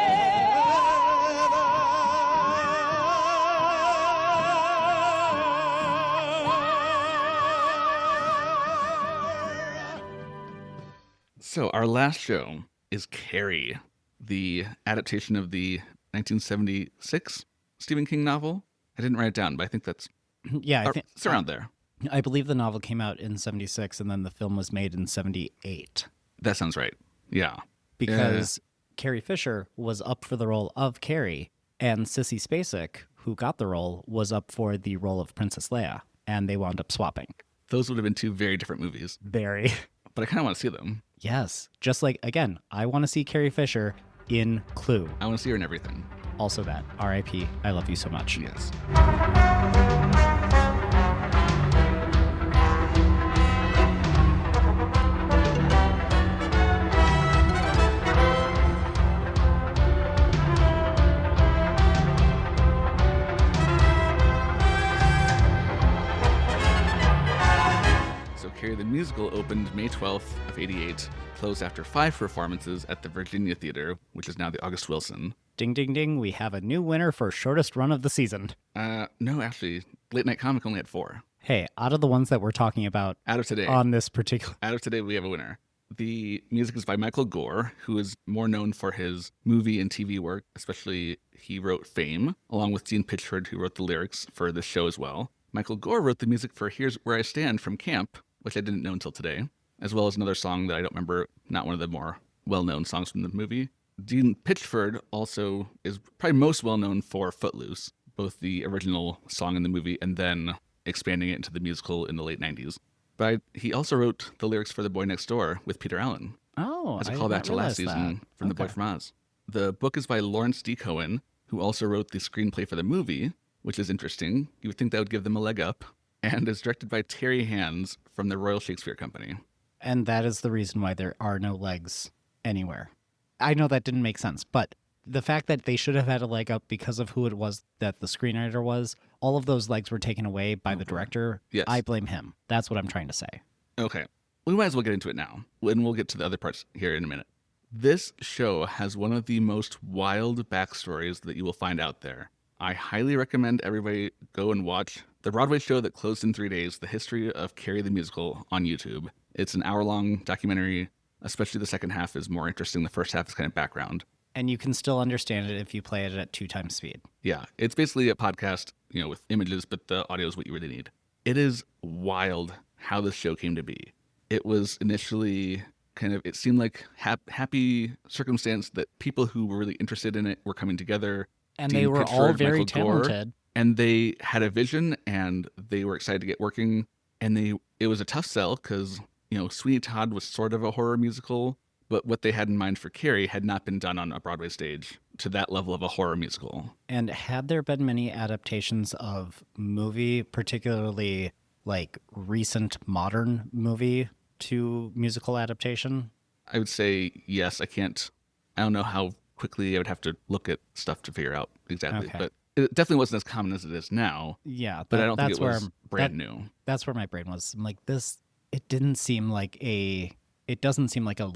So our last show is Carrie, the adaptation of the 1976 Stephen King novel. I didn't write it down, but I think that's it's around there. I believe the novel came out in 76 and then the film was made in 78. That sounds right. Yeah. Because Carrie Fisher was up for the role of Carrie, and Sissy Spacek, who got the role, was up for the role of Princess Leia, and they wound up swapping. Those would have been two very different movies, Very. but I kind of want to see them. Yes. Just like, again, I want to see Carrie Fisher in Clue. I want to see her in everything. Also that. R.I.P. I love you so much. Yes. So Carrie the Musical opened May 12th of 88, closed after 5 performances at the Virginia Theater, which is now the August Wilson. Ding, ding, ding. We have a new winner for shortest run of the season. No, actually, Late Night Comic only had 4. Hey, out of the ones that we're talking about Out of today. on this particular... Out of today, we have a winner. The music is by Michael Gore, who is more known for his movie and TV work, especially he wrote Fame, along with Gene Pitchford, who wrote the lyrics for this show as well. Michael Gore wrote the music for Here's Where I Stand from Camp, which I didn't know until today, as well as another song that I don't remember, not one of the more well-known songs from the movie. Gene Pitchford also is probably most well-known for Footloose, both the original song in the movie and then expanding it into the musical in the late 90s. But he also wrote the lyrics for The Boy Next Door with Peter Allen, Oh, as a I did callback not to last realize season that. from The Boy Okay. from Oz. The book is by Lawrence D. Cohen, who also wrote the screenplay for the movie, which is interesting. You would think that would give them a leg up, and is directed by Terry Hands from the Royal Shakespeare Company. And that is the reason why there are no legs anywhere. I know that didn't make sense, but the fact that they should have had a leg up because of who it was that the screenwriter was, all of those legs were taken away by the director. Yes. I blame him. That's what I'm trying to say. Okay. We might as well get into it now, and we'll get to the other parts here in a minute. This show has one of the most wild backstories that you will find out there. I highly recommend everybody go and watch the Broadway show that closed in 3 days, The History of Carrie the Musical, on YouTube. It's an hour-long documentary, especially the second half is more interesting. The first half is kind of background. And you can still understand it if you play it at 2 times speed. Yeah, it's basically a podcast, with images, but the audio is what you really need. It is wild how this show came to be. It was initially it seemed like happy circumstance that people who were really interested in it were coming together. And Dean they were all Pitchford, very Michael Gore, talented. and they had a vision and they were excited to get working. And it was a tough sell because, Sweeney Todd was sort of a horror musical, but what they had in mind for Carrie had not been done on a Broadway stage to that level of a horror musical. And had there been many adaptations of movie, particularly like recent modern movie to musical adaptation? I would say yes. I don't know how quickly I would have to look at stuff to figure out exactly, Okay. but it definitely wasn't as common as it is now. Yeah, But I don't think that's it was where brand new. That's where my brain was. I'm like, this. It doesn't seem like a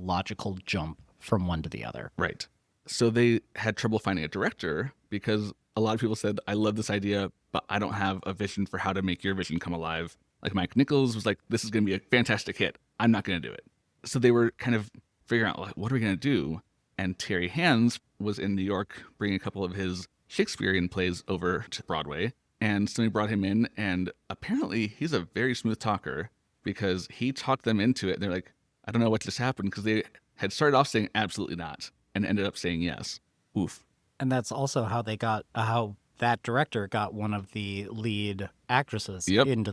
logical jump from one to the other. Right. So they had trouble finding a director because a lot of people said, I love this idea, but I don't have a vision for how to make your vision come alive. Like Mike Nichols was like, this is going to be a fantastic hit. I'm not going to do it. So they were kind of figuring out, like, what are we going to do? And Terry Hands was in New York bringing a couple of his Shakespearean plays over to Broadway. And somebody brought him in, and apparently he's a very smooth talker because he talked them into it. They're like, I don't know what just happened, because they had started off saying absolutely not and ended up saying yes. Oof. And that's also how they got how that director got one of the lead actresses Yep. into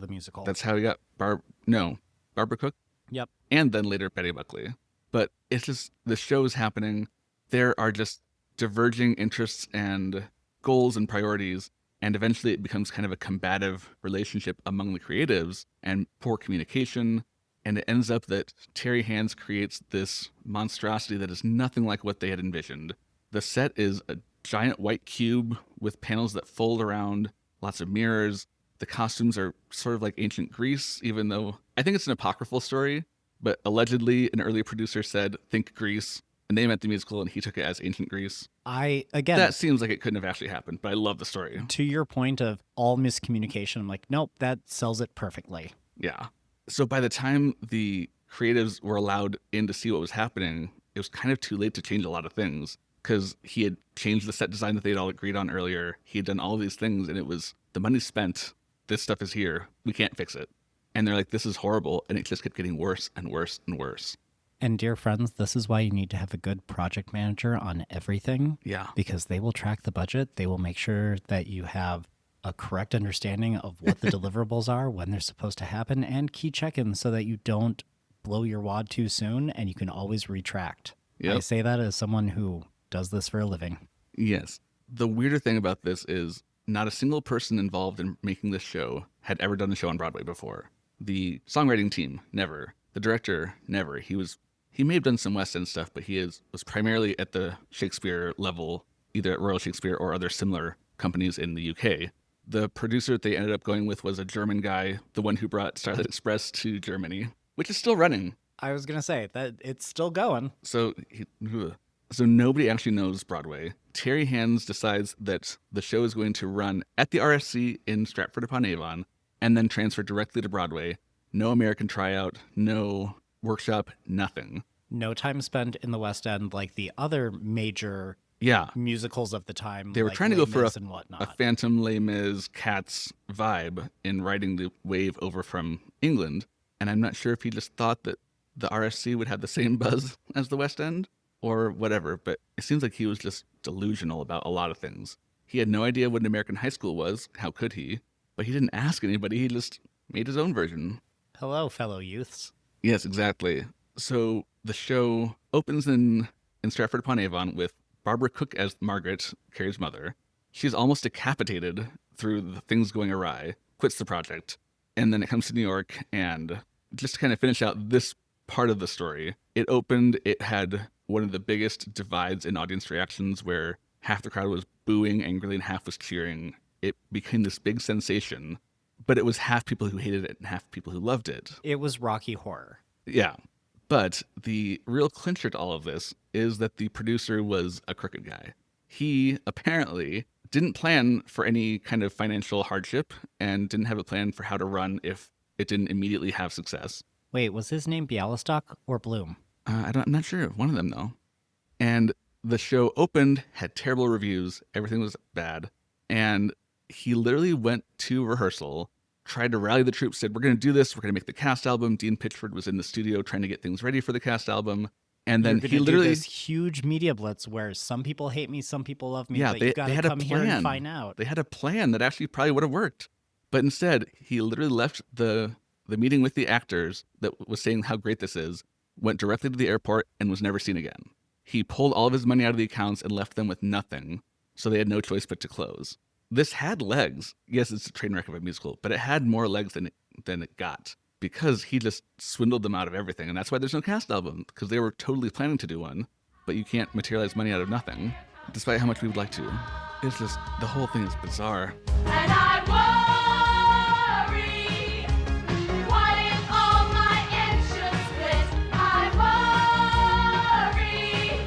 the musical. That's how he got Barbara Cook, Yep. and then later Betty Buckley. But it's just, the show is happening. There are just diverging interests and goals and priorities, and eventually it becomes kind of a combative relationship among the creatives and poor communication. And it ends up that Terry Hands creates this monstrosity that is nothing like what they had envisioned. The set is a giant white cube with panels that fold around, lots of mirrors. The costumes are sort of like ancient Greece, even though I think it's an apocryphal story, but allegedly an early producer said, think Greece, and they meant the musical, and he took it as ancient Greece. That seems like it couldn't have actually happened, but I love the story. To your point of all miscommunication, I'm like, nope, that sells it perfectly. Yeah. So by the time the creatives were allowed in to see what was happening, it was kind of too late to change a lot of things, because he had changed the set design that they'd all agreed on earlier. He had done all these things, and it was, the money's spent. This stuff is here. We can't fix it. And they're like, this is horrible. And it just kept getting worse and worse and worse. And dear friends, this is why you need to have a good project manager on everything. Yeah. Because they will track the budget. They will make sure that you have a correct understanding of what the deliverables are, when they're supposed to happen, and key check-ins so that you don't blow your wad too soon and you can always retract. Yep. I say that as someone who does this for a living. Yes. The weirder thing about this is not a single person involved in making this show had ever done a show on Broadway before. The songwriting team, never. The director, never. He may have done some West End stuff, but was primarily at the Shakespeare level, either at Royal Shakespeare or other similar companies in the UK. The producer that they ended up going with was a German guy, the one who brought Starlight Express to Germany, which is still running. I was going to say that it's still going. So nobody actually knows Broadway. Terry Hands decides that the show is going to run at the RSC in Stratford-upon-Avon and then transfer directly to Broadway. No American tryout, no workshop, nothing. No time spent in the West End like the other major musicals of the time. They were like trying to go for a Phantom, Les Mis, Cats vibe in riding the wave over from England. And I'm not sure if he just thought that the RSC would have the same buzz as the West End or whatever, but it seems like he was just delusional about a lot of things. He had no idea what an American high school was. How could he? But he didn't ask anybody. He just made his own version. Hello, fellow youths. Yes, exactly. So the show opens in Stratford-upon-Avon with Barbara Cook as Margaret, Carrie's mother. She's almost decapitated through the things going awry, quits the project, and then it comes to New York. And just to kind of finish out this part of the story, it opened, it had one of the biggest divides in audience reactions where half the crowd was booing angrily and half was cheering. It became this big sensation, but it was half people who hated it and half people who loved it. It was Rocky Horror. Yeah. But the real clincher to all of this is that the producer was a crooked guy. He apparently didn't plan for any kind of financial hardship and didn't have a plan for how to run if it didn't immediately have success. Wait, was his name Bialystok or Bloom? I'm not sure. One of them, though. And the show opened, had terrible reviews. Everything was bad. And he literally went to rehearsal, tried to rally the troops, said, we're going to do this. We're going to make the cast album. Dean Pitchford was in the studio trying to get things ready for the cast album. And then he literally do this huge media blitz where some people hate me, some people love me, but they you got to come here and find out. They had a plan that actually probably would have worked. But instead, he literally left the meeting with the actors that was saying how great this is, went directly to the airport, and was never seen again. He pulled all of his money out of the accounts and left them with nothing, so they had no choice but to close. This had legs. Yes, it's a train wreck of a musical, but it had more legs than it got because he just swindled them out of everything. And that's why there's no cast album, because they were totally planning to do one, but you can't materialize money out of nothing, despite how much we would like to. It's just, the whole thing is bizarre. And I worry, what if all my engines split? I worry,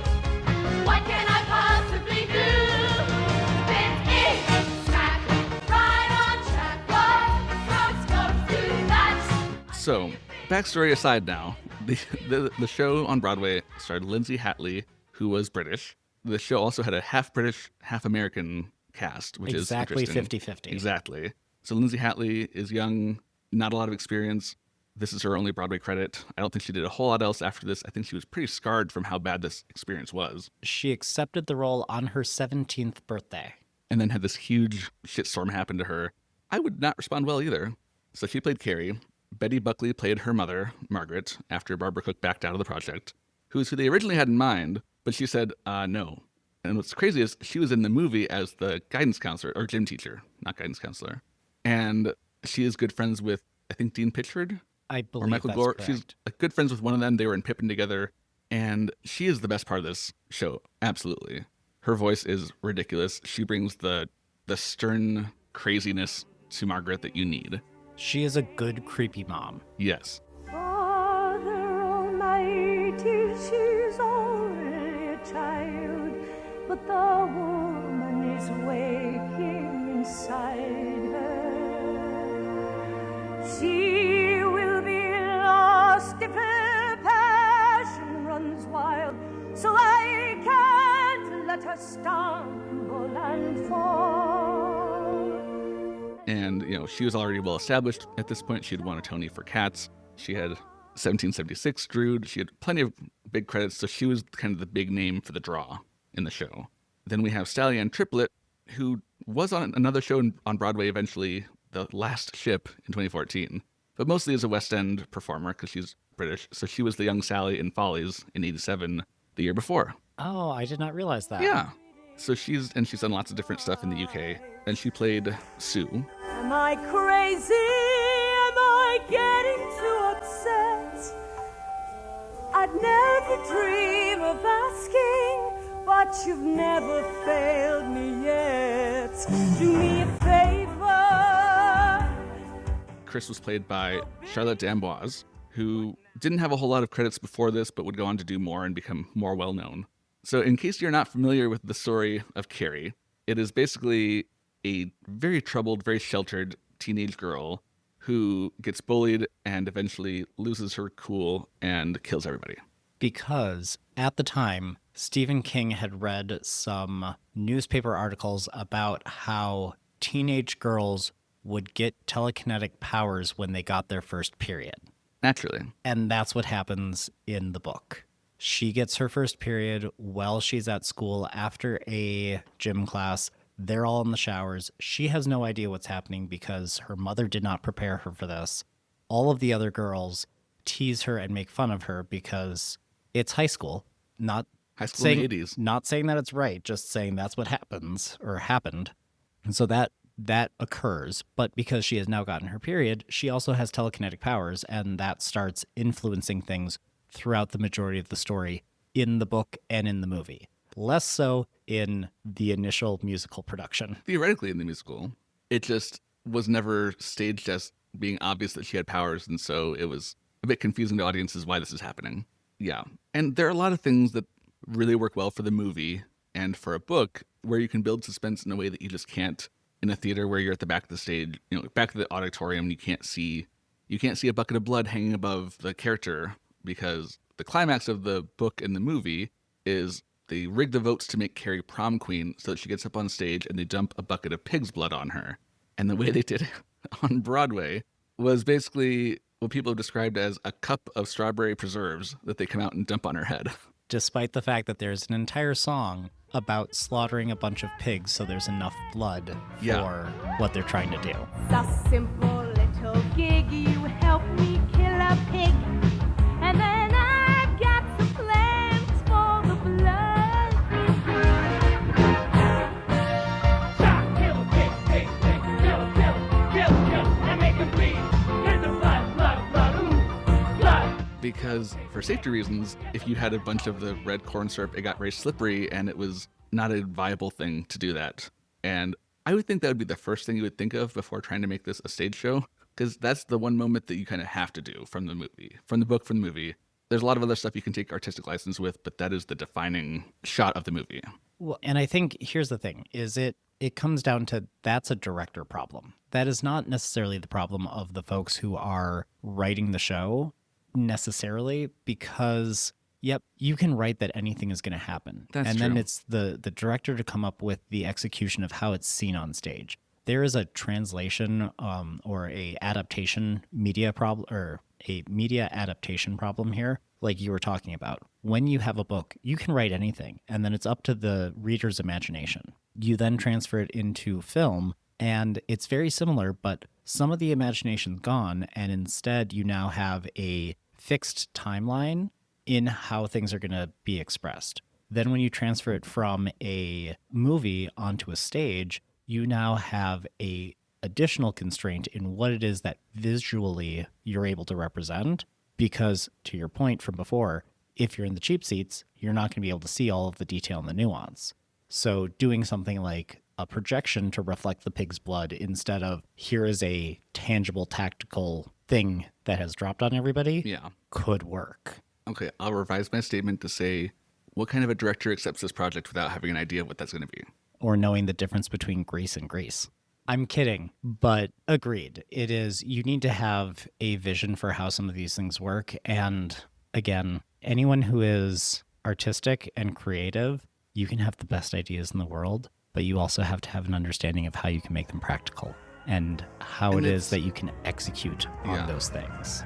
what can I possibly do? Fit in, track, right on track, what goes to that? So, backstory aside now, the show on Broadway starred Lindsay Hatley, who was British. The show also had a half British, half American cast, which exactly is interesting. 50-50. Exactly. So Lindsay Hatley is young, not a lot of experience. This is her only Broadway credit. I don't think she did a whole lot else after this. I think she was pretty scarred from how bad this experience was. She accepted the role on her 17th birthday. And then had this huge shitstorm happen to her. I would not respond well either. So she played Carrie. Betty Buckley played her mother, Margaret, after Barbara Cook backed out of the project, who they originally had in mind, but she said, no. And what's crazy is she was in the movie as the guidance counselor, or gym teacher, not guidance counselor. And she is good friends with, I think, Dean Pitchford? I believe or Michael that's Gore. correct. She's good friends with one of them. They were in Pippin together. And she is the best part of this show. Absolutely. Her voice is ridiculous. She brings the stern craziness to Margaret that you need. She is a good creepy mom. Yes. Father Almighty, she's only a child, but the woman is waking inside her. She will be lost if her passion runs wild, so I can't let her stumble and fall. And, she was already well established at this point. She had won a Tony for Cats. She had 1776 Drood. She had plenty of big credits, so she was kind of the big name for the draw in the show. Then we have Sally Ann Triplett, who was on another show on Broadway eventually, The Last Ship in 2014, but mostly as a West End performer because she's British. So she was the young Sally in Follies in 87 the year before. Oh, I did not realize that. Yeah. So she's done lots of different stuff in the UK. And she played Sue. Am I crazy? Am I getting too upset? I'd never dream of asking, but you've never failed me yet. Do me a favor. Chris was played by Charlotte d'Amboise, who didn't have a whole lot of credits before this, but would go on to do more and become more well-known. So in case you're not familiar with the story of Carrie, it is basically a very troubled, very sheltered teenage girl who gets bullied and eventually loses her cool and kills everybody. Because at the time, Stephen King had read some newspaper articles about how teenage girls would get telekinetic powers when they got their first period. Naturally. And that's what happens in the book. She gets her first period while she's at school after a gym class. They're all in the showers. She has no idea what's happening because her mother did not prepare her for this. All of the other girls tease her and make fun of her because it's high school, not High school saying, in the 80s. Not saying that it's right, just saying that's what happens or happened. And so that occurs. But because she has now gotten her period, she also has telekinetic powers, and that starts influencing things throughout the majority of the story in the book and in the movie. Less so in the initial musical production. Theoretically in the musical, it just was never staged as being obvious that she had powers, and so it was a bit confusing to audiences why this is happening. Yeah. And there are a lot of things that really work well for the movie and for a book where you can build suspense in a way that you just can't in a theater where you're at the back of the stage, back of the auditorium, you can't see a bucket of blood hanging above the character because the climax of the book and the movie is they rig the votes to make Carrie prom queen so that she gets up on stage and they dump a bucket of pig's blood on her. And the way they did it on Broadway was basically what people have described as a cup of strawberry preserves that they come out and dump on her head. Despite the fact that there's an entire song about slaughtering a bunch of pigs so there's enough blood for what they're trying to do. The simple little gig, you help me kill a pig, and then I've got some plans for the blood. Stop, kill a pig, pig, pig, kill, and make him bleed. Here's the blood, ooh, blood. Because for safety reasons, if you had a bunch of the red corn syrup, it got very slippery and it was not a viable thing to do that. And I would think that would be the first thing you would think of before trying to make this a stage show, because that's the one moment that you kind of have to do from the movie, from the book, from the movie. There's a lot of other stuff you can take artistic license with, but that is the defining shot of the movie. Well, and I think here's the thing, is it comes down to that's a director problem. That is not necessarily the problem of the folks who are writing the show necessarily, because you can write that anything is going to happen. That's and true. then it's the director to come up with the execution of how it's seen on stage. There is a translation or a adaptation media problem, or a media adaptation problem here, like you were talking about. When you have a book, you can write anything, and then it's up to the reader's imagination. You then transfer it into film, and it's very similar, but some of the imagination's gone, and instead you now have a fixed timeline in how things are going to be expressed. Then when you transfer it from a movie onto a stage, you now have a additional constraint in what it is that visually you're able to represent, because to your point from before, if you're in the cheap seats, you're not going to be able to see all of the detail and the nuance. So doing something like a projection to reflect the pig's blood instead of here is a tangible tactical thing that has dropped on everybody could work. Okay, I'll revise my statement to say, what kind of a director accepts this project without having an idea of what that's going to be? Or knowing the difference between grease and grease. I'm kidding, but agreed. It is, you need to have a vision for how some of these things work. And again, anyone who is artistic and creative, you can have the best ideas in the world, but you also have to have an understanding of how you can make them practical and how it is that you can execute on those things.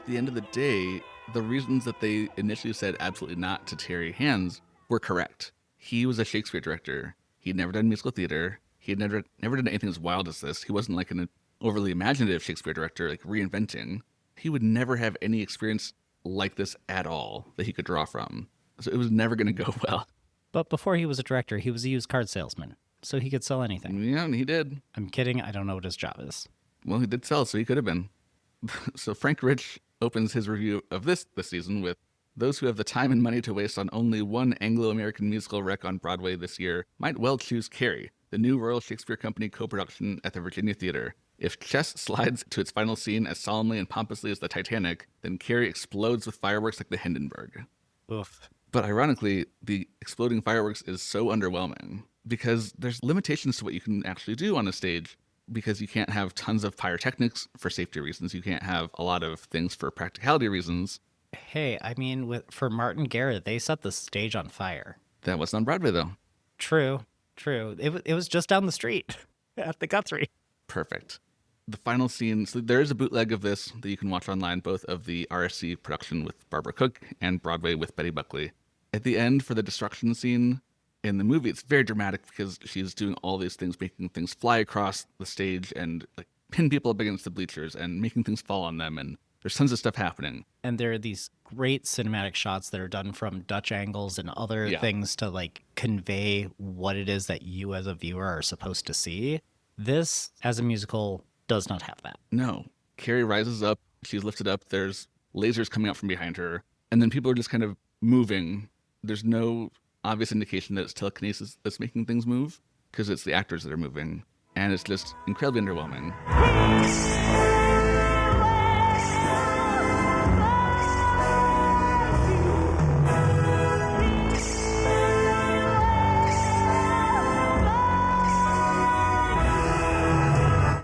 the end of the day, the reasons that they initially said absolutely not to Terry Hands were correct. He was a Shakespeare director. He'd never done musical theater. He had never done anything as wild as this. He wasn't like an overly imaginative Shakespeare director, like reinventing. He would never have any experience like this at all that he could draw from. So it was never going to go well. But before he was a director, he was a used card salesman, so he could sell anything. Yeah, and he did. I'm kidding. I don't know what his job is. Well, he did sell, so he could have been. So Frank Rich opens his review of this season with, "Those who have the time and money to waste on only one Anglo-American musical wreck on Broadway this year might well choose Carrie, the new Royal Shakespeare Company co-production at the Virginia Theater. If Chess slides to its final scene as solemnly and pompously as the Titanic, then Carrie explodes with fireworks like the Hindenburg." Oof. But ironically, the exploding fireworks is so underwhelming because there's limitations to what you can actually do on a stage, because you can't have tons of pyrotechnics for safety reasons. You can't have a lot of things for practicality reasons. Hey, I mean, for Martin Garrett, they set the stage on fire. That wasn't on Broadway, though. True. It was just down the street at the Guthrie. Perfect. The final scene, so there is a bootleg of this that you can watch online, both of the RSC production with Barbara Cook and Broadway with Betty Buckley. At the end, for the destruction scene in the movie, it's very dramatic because she's doing all these things, making things fly across the stage and like pin people up against the bleachers and making things fall on them, and there's tons of stuff happening. And there are these great cinematic shots that are done from Dutch angles and other things to like convey what it is that you as a viewer are supposed to see. This, as a musical, does not have that. No. Carrie rises up, she's lifted up, there's lasers coming out from behind her, and then people are just kind of moving. There's no obvious indication that it's telekinesis that's making things move, because it's the actors that are moving, and it's just incredibly underwhelming.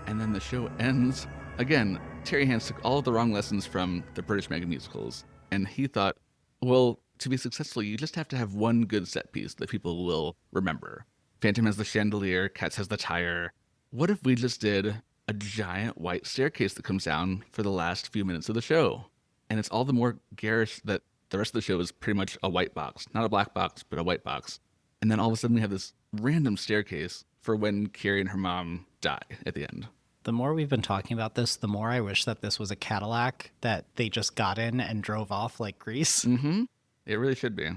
And then the show ends. Again, Terry Hands took all of the wrong lessons from the British mega musicals, and he thought, well, to be successful, you just have to have one good set piece that people will remember. Phantom has the chandelier, Cats has the tire. What if we just did a giant white staircase that comes down for the last few minutes of the show? And it's all the more garish that the rest of the show is pretty much a white box. Not a black box, but a white box. And then all of a sudden we have this random staircase for when Carrie and her mom die at the end. The more we've been talking about this, the more I wish that this was a Cadillac that they just got in and drove off like Grease. Mm-hmm. It really should be.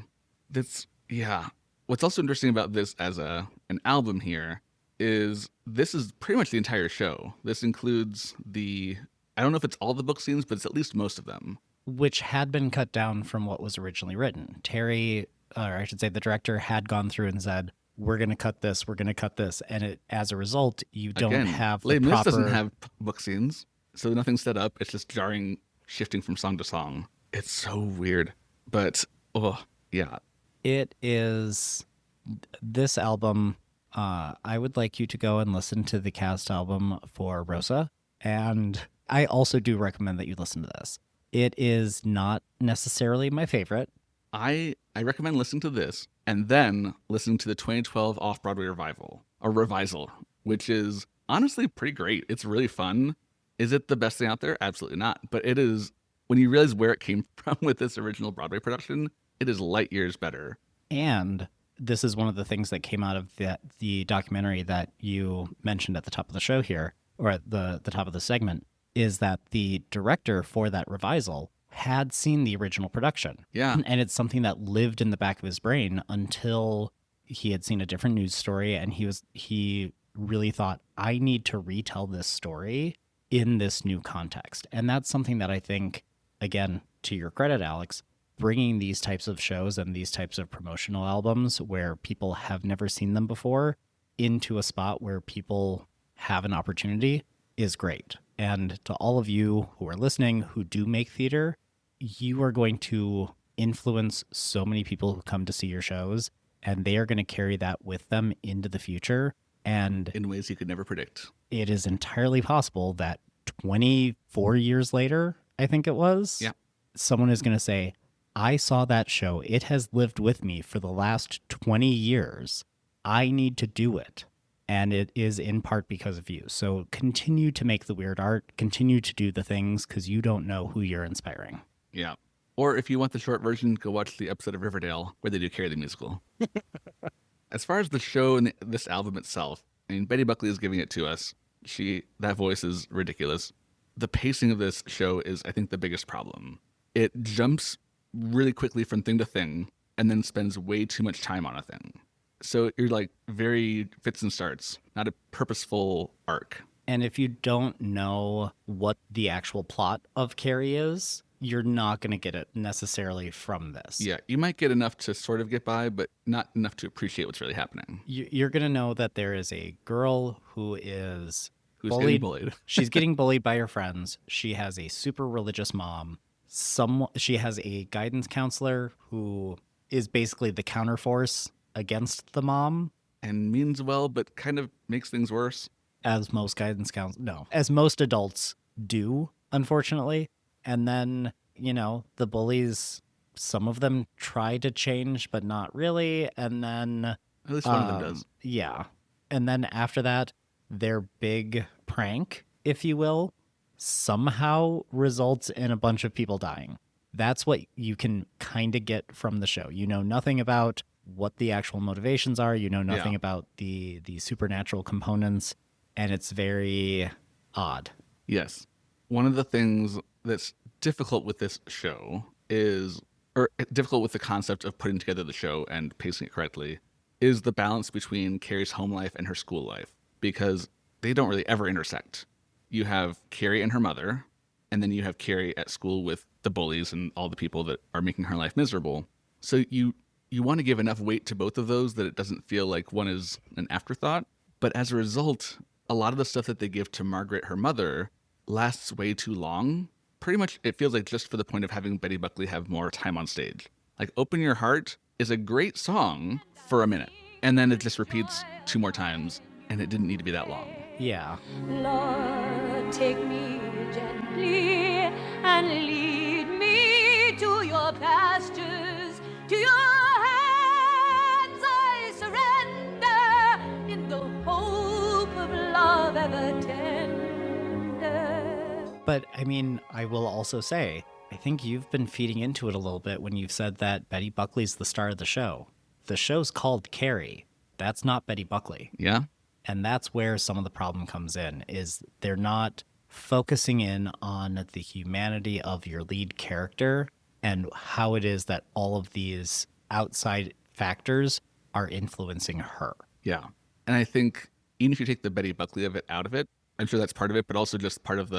What's also interesting about this as an album here is this is pretty much the entire show. This includes I don't know if it's all the book scenes, but it's at least most of them. Which had been cut down from what was originally written. Terry, or I should say the director, had gone through and said, we're going to cut this. And as a result, you don't have the Les Mis proper... doesn't have book scenes, so nothing's set up. It's just jarring, shifting from song to song. It's so weird. But, yeah. It is... This album, I would like you to go and listen to the cast album for Roza. And I also do recommend that you listen to this. It is not necessarily my favorite. I recommend listening to this and then listening to the 2012 Off-Broadway revisal, which is honestly pretty great. It's really fun. Is it the best thing out there? Absolutely not. But it is, when you realize where it came from with this original Broadway production, it is light years better. And this is one of the things that came out of the documentary that you mentioned at the top of the show here, or at the top of the segment, is that the director for that revisal had seen the original production. Yeah. And it's something that lived in the back of his brain until he had seen a different news story, and he really thought, I need to retell this story in this new context. And that's something that I think, again, to your credit, Alex, bringing these types of shows and these types of promotional albums where people have never seen them before into a spot where people have an opportunity is great. And to all of you who are listening who do make theater, you are going to influence so many people who come to see your shows, and they are going to carry that with them into the future. And in ways you could never predict. It is entirely possible that 24 years later, I think it was, someone is going to say, I saw that show. It has lived with me for the last 20 years. I need to do it. And it is in part because of you. So continue to make the weird art, continue to do the things, because you don't know who you're inspiring. Yeah. Or if you want the short version, go watch the episode of Riverdale where they do Carrie the Musical. As far as the show and this album itself, I mean, Betty Buckley is giving it to us. That voice is ridiculous. The pacing of this show is, I think, the biggest problem. It jumps really quickly from thing to thing and then spends way too much time on a thing. So you're like very fits and starts, not a purposeful arc. And if you don't know what the actual plot of Carrie is, you're not going to get it necessarily from this. Yeah, you might get enough to sort of get by, but not enough to appreciate what's really happening. You're going to know that there is a girl who's getting bullied. She's getting bullied by her friends. She has a super religious mom. She has a guidance counselor who is basically the counterforce against the mom. And means well, but kind of makes things worse. As most as most adults do, unfortunately. And then, the bullies, some of them try to change, but not really. And then... At least one of them does. Yeah. And then after that, their big prank, if you will, somehow results in a bunch of people dying. That's what you can kind of get from the show. You know nothing about what the actual motivations are. You know nothing about the supernatural components. And it's very odd. Yes. One of the things that's difficult with this show or difficult with the concept of putting together the show and pacing it correctly, is the balance between Carrie's home life and her school life, because they don't really ever intersect. You have Carrie and her mother, and then you have Carrie at school with the bullies and all the people that are making her life miserable. So you want to give enough weight to both of those that it doesn't feel like one is an afterthought. But as a result, a lot of the stuff that they give to Margaret, her mother, lasts way too long. Pretty much it feels like just for the point of having Betty Buckley have more time on stage. Like Open Your Heart is a great song for a minute, and then it just repeats 2 more times, and it didn't need to be that long. Yeah. Lord, take me gently and lead me to your pastures, to your hands I surrender, in the hope of love ever tender. But, I mean, I will also say, I think you've been feeding into it a little bit when you've said that Betty Buckley's the star of the show. The show's called Carrie. That's not Betty Buckley. Yeah? And that's where some of the problem comes in, is they're not focusing in on the humanity of your lead character and how it is that all of these outside factors are influencing her. Yeah. And I think even if you take the Betty Buckley of it out of it, I'm sure that's part of it, but also just part of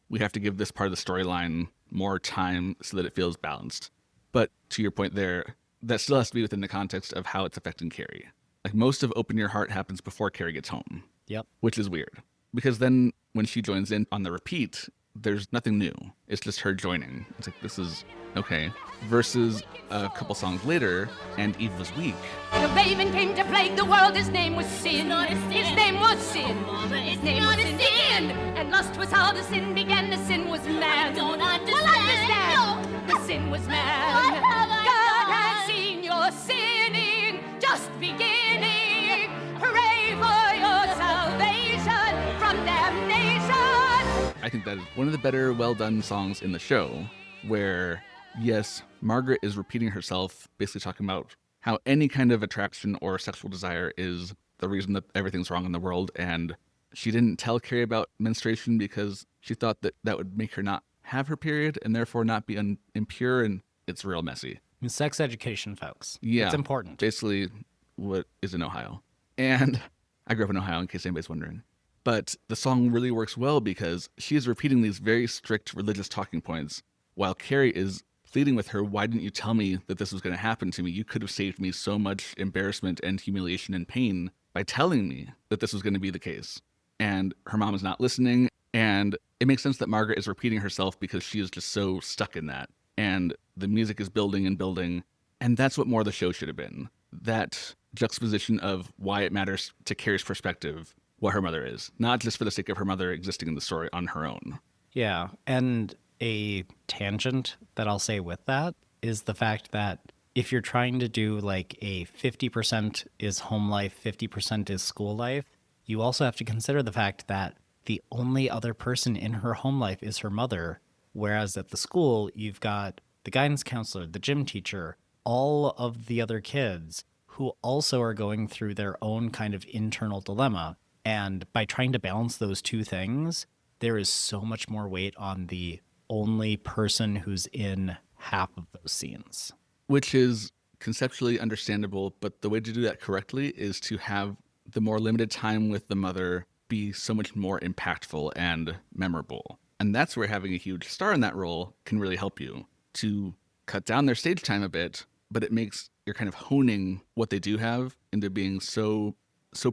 we have to give this part of the storyline more time so that it feels balanced. But to your point there, that still has to be within the context of how it's affecting Carrie. Like most of Open Your Heart happens before Carrie gets home. Yep. Which is weird. Because then when she joins in on the repeat, there's nothing new. It's just her joining. It's like, this is okay. Versus a couple songs later, And Eve Was Weak. The raven came to plague the world, his name was Sin. His name was Sin. His name was Sin. And lust was how the sin began. The sin was man. Don't understand. Well, understand. The sin was man. God has seen your sinning, just beginning. Hooray for your salvation from damnation. I think that is one of the better well-done songs in the show, where, yes, Margaret is repeating herself, basically talking about how any kind of attraction or sexual desire is the reason that everything's wrong in the world, and she didn't tell Carrie about menstruation because she thought that that would make her not have her period and therefore not be impure, and it's real messy. Sex education, folks. Yeah. It's important. Basically what is in Ohio. And I grew up in Ohio, in case anybody's wondering. But the song really works well because she is repeating these very strict religious talking points while Carrie is pleading with her, why didn't you tell me that this was going to happen to me? You could have saved me so much embarrassment and humiliation and pain by telling me that this was going to be the case. And her mom is not listening. And it makes sense that Margaret is repeating herself because she is just so stuck in that. And the music is building and building. And that's what more of the show should have been. That juxtaposition of why it matters to Carrie's perspective what her mother is, not just for the sake of her mother existing in the story on her own. Yeah. And a tangent that I'll say with that is the fact that if you're trying to do like a 50% is home life, 50% is school life, you also have to consider the fact that the only other person in her home life is her mother, whereas at the school, you've got the guidance counselor, the gym teacher, all of the other kids who also are going through their own kind of internal dilemma. And by trying to balance those two things, there is so much more weight on the only person who's in half of those scenes. Which is conceptually understandable, but the way to do that correctly is to have the more limited time with the mother be so much more impactful and memorable. And that's where having a huge star in that role can really help you to cut down their stage time a bit, but it makes you're kind of honing what they do have into being so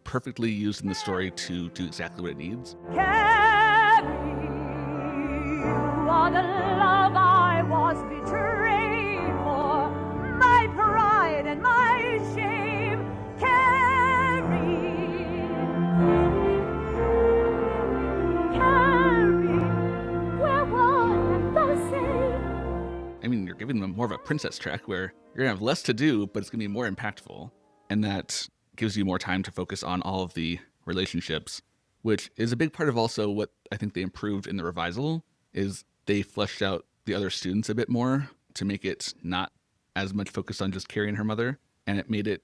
perfectly used in the story to do exactly what it needs. Carrie, you are the love I was betrayed for, my pride and my shame. Carrie, we're one and the same. I mean, you're giving them more of a princess track where you're going to have less to do, but it's going to be more impactful. And that gives you more time to focus on all of the relationships, which is a big part of also what I think they improved in the revisal, is they fleshed out the other students a bit more to make it not as much focused on just Carrie and her mother. And it made it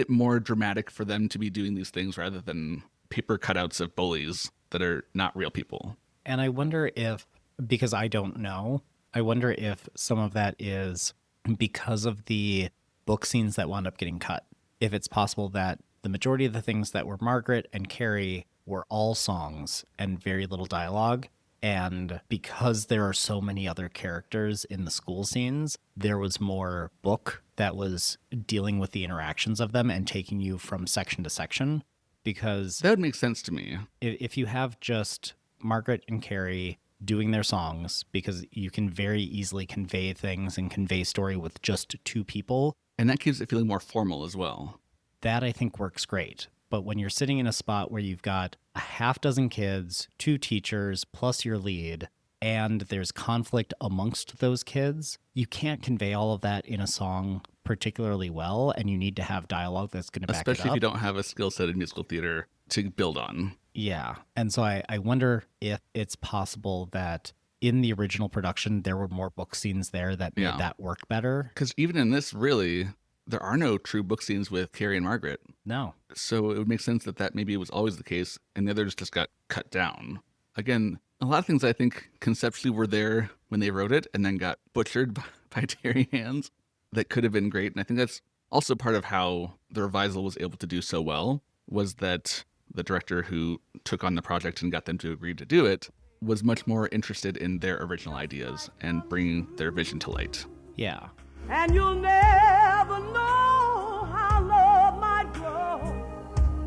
more dramatic for them to be doing these things rather than paper cutouts of bullies that are not real people. And I wonder if, because I don't know, I wonder if some of that is because of the book scenes that wound up getting cut. If it's possible that the majority of the things that were Margaret and Carrie were all songs and very little dialogue. And because there are so many other characters in the school scenes, there was more book that was dealing with the interactions of them and taking you from section to section. Because that would make sense to me. If you have just Margaret and Carrie doing their songs, because you can very easily convey things and convey story with just two people. And that keeps it feeling more formal as well. That I think works great. But when you're sitting in a spot where you've got a half dozen kids, two teachers, plus your lead, and there's conflict amongst those kids, you can't convey all of that in a song particularly well, and you need to have dialogue that's going to back it up. Especially if you don't have a skill set in musical theater to build on. Yeah. And so I wonder if it's possible that in the original production, there were more book scenes there that made that work better. Because even in this, really, there are no true book scenes with Carrie and Margaret. No. So it would make sense that maybe was always the case, and the others just got cut down. Again, a lot of things I think conceptually were there when they wrote it and then got butchered by Terry hands that could have been great. And I think that's also part of how the revisal was able to do so well, was that the director who took on the project and got them to agree to do it was much more interested in their original ideas and bringing their vision to light. Yeah. And you'll never know how love might grow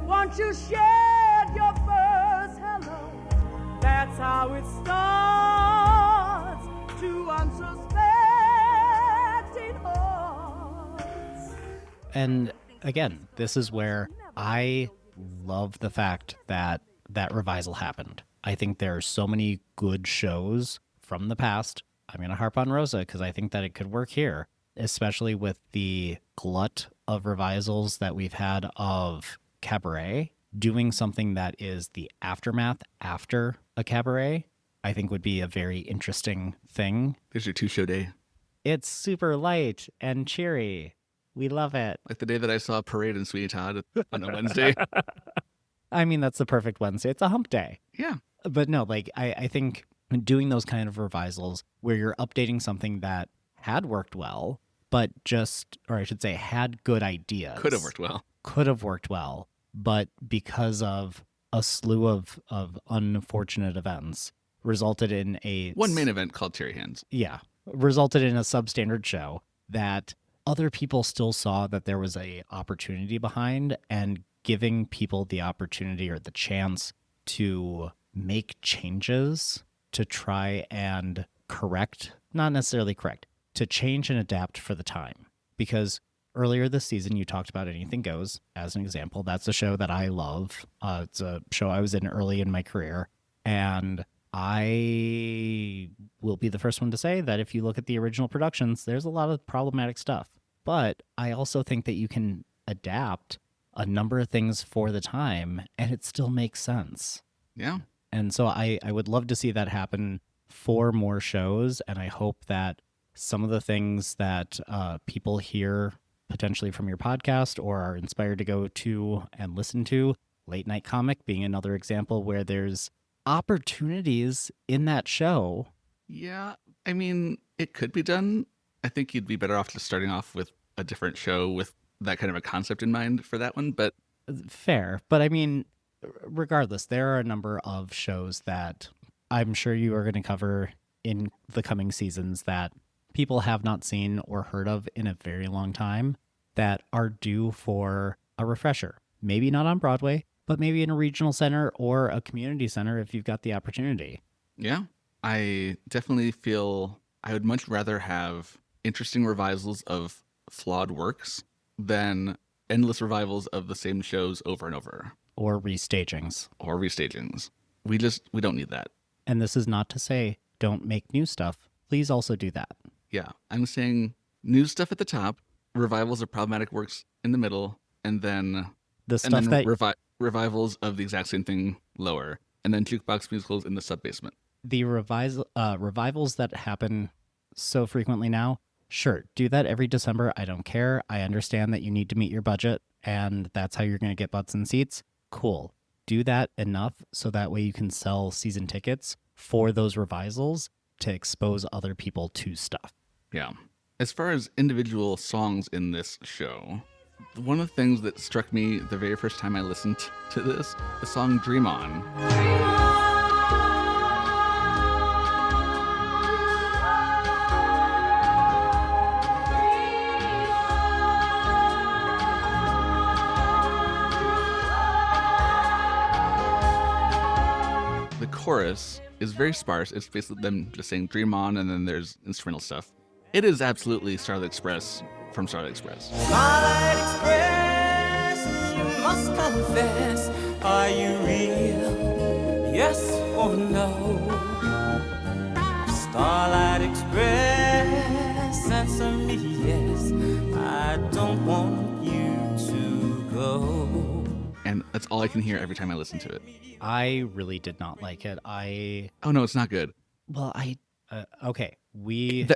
once you shed your first hello. That's how it starts to unsuspecting hearts. And again, this is where I love the fact that that revisal happened. I think there are so many good shows from the past. I'm going to harp on Roza because I think that it could work here, especially with the glut of revisals that we've had of Cabaret. Doing something that is the aftermath after a Cabaret, I think would be a very interesting thing. There's your 2-show day. It's super light and cheery. We love it. Like the day that I saw Parade in Sweeney Todd on a Wednesday. I mean, that's the perfect Wednesday. It's a hump day. Yeah. But no, like I think doing those kind of revisals where you're updating something that had worked well, but had good ideas. Could have worked well. But because of a slew of unfortunate events, resulted in one main event called Cherry Hands. Yeah. Resulted in a substandard show that other people still saw that there was a opportunity behind, and giving people the opportunity or the chance to make changes to try and not necessarily correct, to change and adapt for the time. Because earlier this season, you talked about Anything Goes as an example. That's a show that I love. It's a show I was in early in my career. And I will be the first one to say that if you look at the original productions, there's a lot of problematic stuff. But I also think that you can adapt a number of things for the time, and it still makes sense. Yeah. And so I would love to see that happen for more shows, and I hope that some of the things that people hear potentially from your podcast or are inspired to go to and listen to, Late Night Comic being another example where there's opportunities in that show. Yeah. I mean, it could be done. I think you'd be better off just starting off with a different show with that kind of a concept in mind for that one. But Fair. But I mean, regardless, there are a number of shows that I'm sure you are going to cover in the coming seasons that people have not seen or heard of in a very long time that are due for a refresher. Maybe not on Broadway, but maybe in a regional center or a community center if you've got the opportunity. yeah, I definitely feel I would much rather have interesting revisals of flawed works than endless revivals of the same shows over and over, Or restagings. or restagings. We don't need that. And this is not to say don't make new stuff. Please also do that. Yeah, I'm saying new stuff at the top, revivals of problematic works in the middle, and then The stuff that revivals of the exact same thing lower, and then jukebox musicals in the sub-basement. the revivals that happen so frequently now, sure, do that every December. I don't care. I understand that you need to meet your budget, and that's how you're going to get butts and seats. Cool. Do that enough so that way you can sell season tickets for those revisals to expose other people to stuff. Yeah. As far as individual songs in this show, one of the things that struck me the very first time I listened to this, the song Dream On. The chorus is very sparse. It's basically them just saying Dream On, and then there's instrumental stuff. It is absolutely Starlight Express from Starlight Express. Starlight Express, you must confess, are you real? Yes or no? Starlight Express, answer me yes. I don't want you to go. And that's all I can hear every time I listen to it. I really did not like it. Oh no, it's not good. Okay.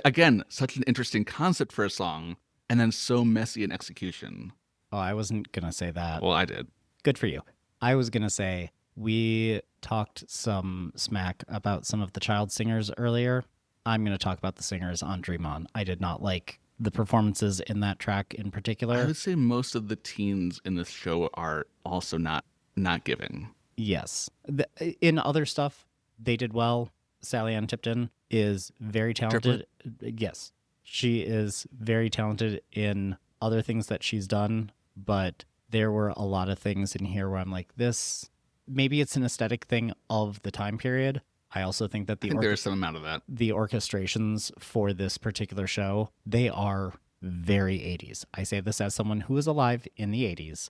Again, such an interesting concept for a song, and then so messy in execution. Oh, I wasn't going to say that. Well, I did. Good for you. I was going to say we talked some smack about some of the child singers earlier. I'm going to talk about the singers on Dream On. I did not like the performances in that track in particular. I would say most of the teens in this show are also not giving. Yes. In other stuff, they did well. Sally Ann Tipton is very talented. Yes. She is very talented in other things that she's done, but there were a lot of things in here where I'm like, this, maybe it's an aesthetic thing of the time period. I also think that there's some amount of that. The orchestrations for this particular show, they are very 80s. I say this as someone who was alive in the 80s.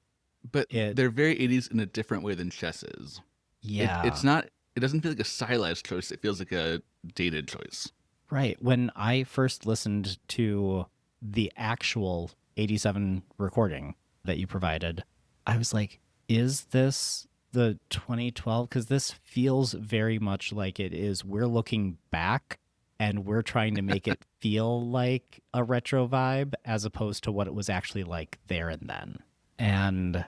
But they're very 80s in a different way than Chess is. Yeah. It doesn't feel like a stylized choice. It feels like a dated choice. Right. When I first listened to the actual 87 recording that you provided, I was like, is this the 2012? Because this feels very much like it is. We're looking back and we're trying to make it feel like a retro vibe as opposed to what it was actually like there and then. And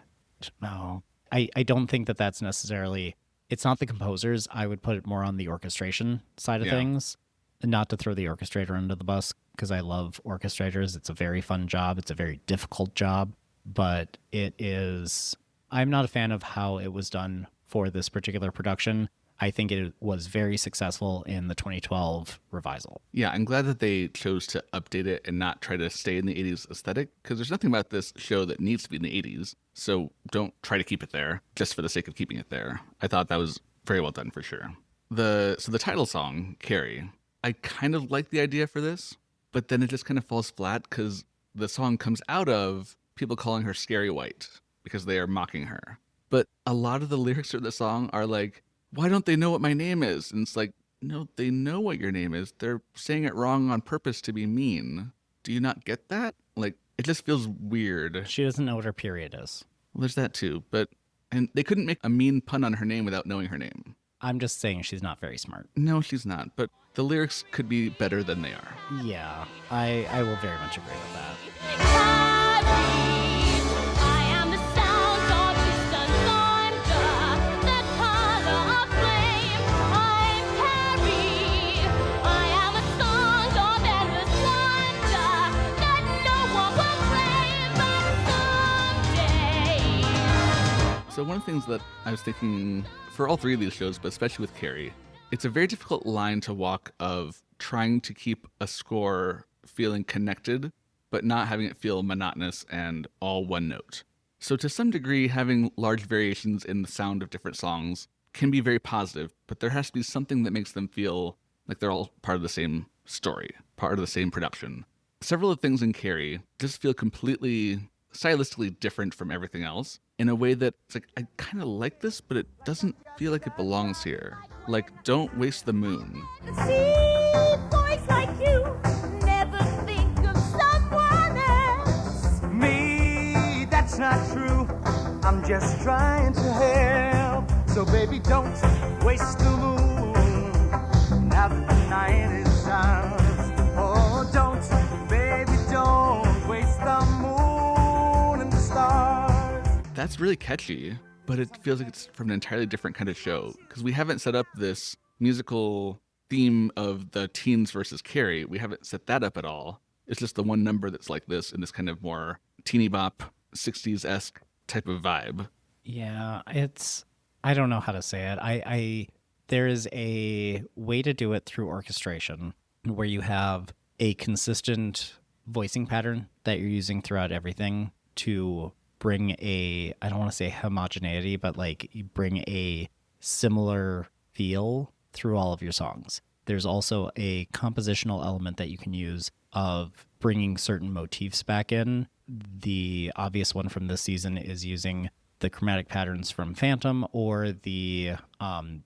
no, I don't think that that's necessarily, it's not the composers. I would put it more on the orchestration side of things. Not to throw the orchestrator under the bus, because I love orchestrators. It's a very fun job. It's a very difficult job, but it is, I'm not a fan of how it was done for this particular production. I think it was very successful in the 2012 revisal. Yeah, I'm glad that they chose to update it and not try to stay in the 80s aesthetic, because there's nothing about this show that needs to be in the 80s, so don't try to keep it there just for the sake of keeping it there. I thought that was very well done for sure. So the title song, Carrie, I kind of like the idea for this, but then it just kind of falls flat because the song comes out of people calling her Scary White because they are mocking her. But a lot of the lyrics of the song are like, why don't they know what my name is? And it's like, no, they know what your name is. They're saying it wrong on purpose to be mean. Do you not get that? Like, it just feels weird. She doesn't know what her period is. Well, there's that too. And they couldn't make a mean pun on her name without knowing her name. I'm just saying she's not very smart. No, she's not. But the lyrics could be better than they are. Yeah, I will very much agree with that. I am the sound of distant thunder, the color of flame. I'm Carrie. I am a song of endless wonder that no one will claim, but someday. So one of the things that I was thinking for all three of these shows, but especially with Carrie, it's a very difficult line to walk of trying to keep a score feeling connected, but not having it feel monotonous and all one note. So to some degree, having large variations in the sound of different songs can be very positive, but there has to be something that makes them feel like they're all part of the same story, part of the same production. Several of the things in Carrie just feel completely stylistically different from everything else in a way that it's like, I kind of like this, but it doesn't feel like it belongs here. Like, Don't Waste the Moon. See, boys like you never think of someone else. Me, that's not true. I'm just trying to help. So baby, don't waste the moon. Now that the night is out. Oh, don't, baby, don't waste the moon and the stars. That's really catchy, but it feels like it's from an entirely different kind of show because we haven't set up this musical theme of the teens versus Carrie. We haven't set that up at all. It's just the one number that's like this in this kind of more teeny bop 60s-esque type of vibe. Yeah, I don't know how to say it. There is a way to do it through orchestration where you have a consistent voicing pattern that you're using throughout everything to bring I don't want to say homogeneity, but like you bring a similar feel through all of your songs. There's also a compositional element that you can use of bringing certain motifs back in. The obvious one from this season is using the chromatic patterns from Phantom or the